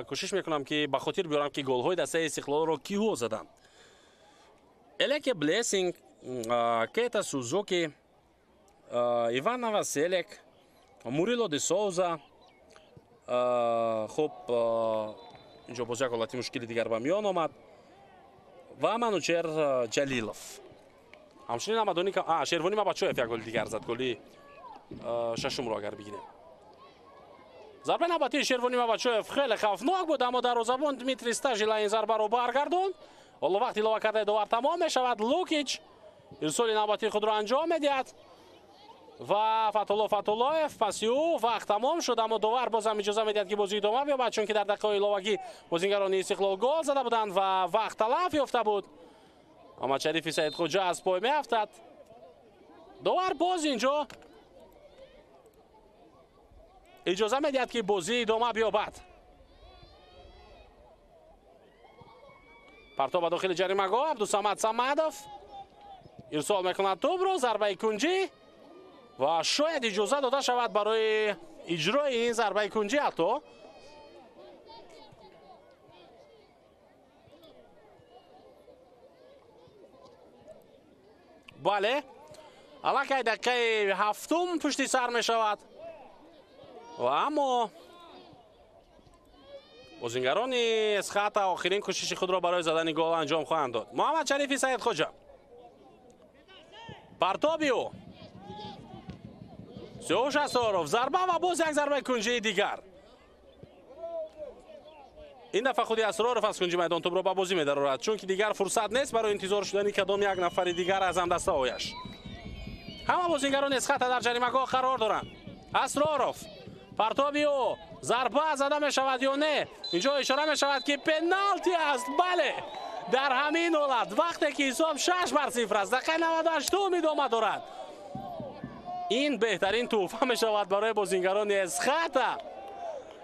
B: кӯшиш мекунам ки ба хотир биёрам ки голҳои дастаи Истиқлолро киҳо заданд. Элеке Блессинг, Кейта Сузуки, Иван Новоселек, Мурило де Соуза. хуб, инҷо боз як ҳолати мушкили дигар ба миён омад ва Манучер Ҷалилов. ҳамчунин Амадони Шервони Мабадшоев як голи дигар зад, голи шашумро агар бигирем. зарбаи навбатии Шервони Мабадшоев хеле хавфнок буд, аммо дарвозабон Дмитрий Стажила ин зарбаро баргардонд. ҳоло вақти илова кардаи довар тамом мешавад. Лукич ирсоли навбатии худро анҷом медиҳад ва Фатулло Фатуллоев пасиё вақт тамом шуд, аммо довар бозам иҷоза медиҳад ки бозӣ идома биёбад, чунки дар дақиқаҳои иловагӣ бозингарони Истиқлол гол зада буданд ва вақт талаф ёфта буд. Муҳаммадшарифи Саидхоҷа аз пой меафтад. довар боз инҷо иҷоза медиҳад ки бозӣ идома биёбад. партоб ба дохили ҷаримагоҳ Абдусамад Самадов ирсол мекунад тӯбро, зарбаи кунҷӣ ва шояд иҷоза дода шавад барои иҷрои ин зарбаи кунҷӣ. ҳатто бале, аллакай дақиқаи 7 пушти сар мешавад ва аммо бозингарони Эсхата охирин кӯшиши худро барои задани гол анҷом хоҳанд дод. Муҳаммадшарифи Саидхоҷа, Партобио, Сиёш Асоров, зарба ва боз як зарбаи кунҷии дигар. ин дафъа худи Асроров аз кунҷи майдон тӯбро ба бозӣ медарорад, чунки дигар фурсат нест барои интизор шудани кадом як нафари дигар аз ҳамдастаҳояш. ҳама бозингарони Эсхата дар ҷаримагоҳ қарор доранд. Асроров, Партобио, зарба зада мешавад ё не? инҷо ишора мешавад ки пеналти аст. бале, дар ҳамин ҳолат вақте ки ҳисоб 6-0 аст, дақиқаи 98 идома дорад, ин беҳтарин тӯҳфа мешавад барои бозингарони Эсхата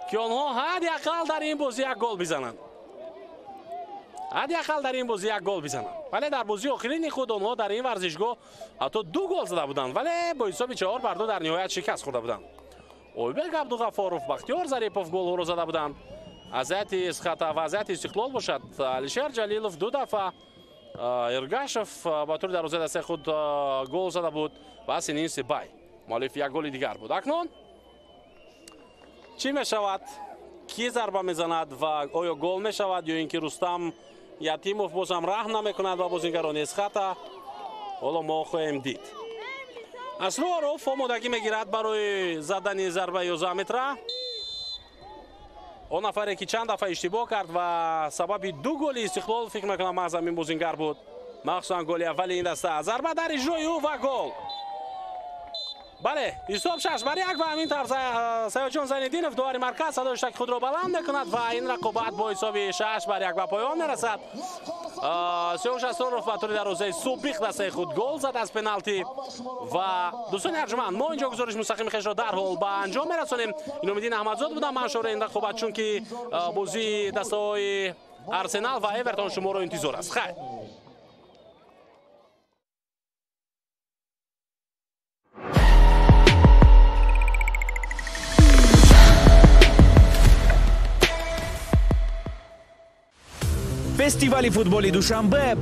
B: ки онҳо ҳадақал дар ин бозӣ як гол бизананд. ҳадақал дар ин бозӣ як гол бизананд. вале дар бозии охирини худ онҳо дар ин варзишгоҳ ҳатто 2 гол зада буданд, вале бо ҳисоби 4-2 дар ниҳоят шикаст хӯрда буданд. Ойбек Абдуғафоров, Бахтиёр Зарипов голҳоро зада буданд. азияти Эсхата ва азияти Истиқлол бошад. Алишер Ҷалилов 2 дафъа, Иргашев ба тури дарвозаи дастаи худ гол зада буд ва Синин Сибай муаллиф як голи дигар буд. акнун чӣ мешавад? ки зарба мезанад ва оё гол мешавад ё ин ки Рустам Ятимов бозам раҳм намекунад ба бозингарони Эсхата? ҳоло мо хоҳем дид. Асроров омодагӣ мегирад барои задани зарбаи 11 метра. он нафаре ки чанд дафъа иштибоҳ кард ва сабаби 2 голи Истиқлол фикр мекунам маҳз ҳамин бозингар буд, махсусан голи аввали ин даста. зарба дар иҷрои ӯ ва гол. бале, ҳисоб 6-1 ва ҳамин тарз Саёҷон Зайниддинов довари марказ садои штаки худро баланд мекунад ва ин рақобат бо ҳисоби 6-1 ба поён мерасад. Сиёш Асроров ба тури дарвозаи собиқ дастаи худ гол зад аз пеналти ва дӯстони арҷуманд, мо инҷо гузориш мустақими хешро дарҳол ба анҷом мерасонем. Иномиддин Аҳмадзод будам ман шори ин рақобат, чунки бозии дастаҳои Арсенал ва Эвертон шуморо интизор аст. хайр.
C: фестивали футболи душанбе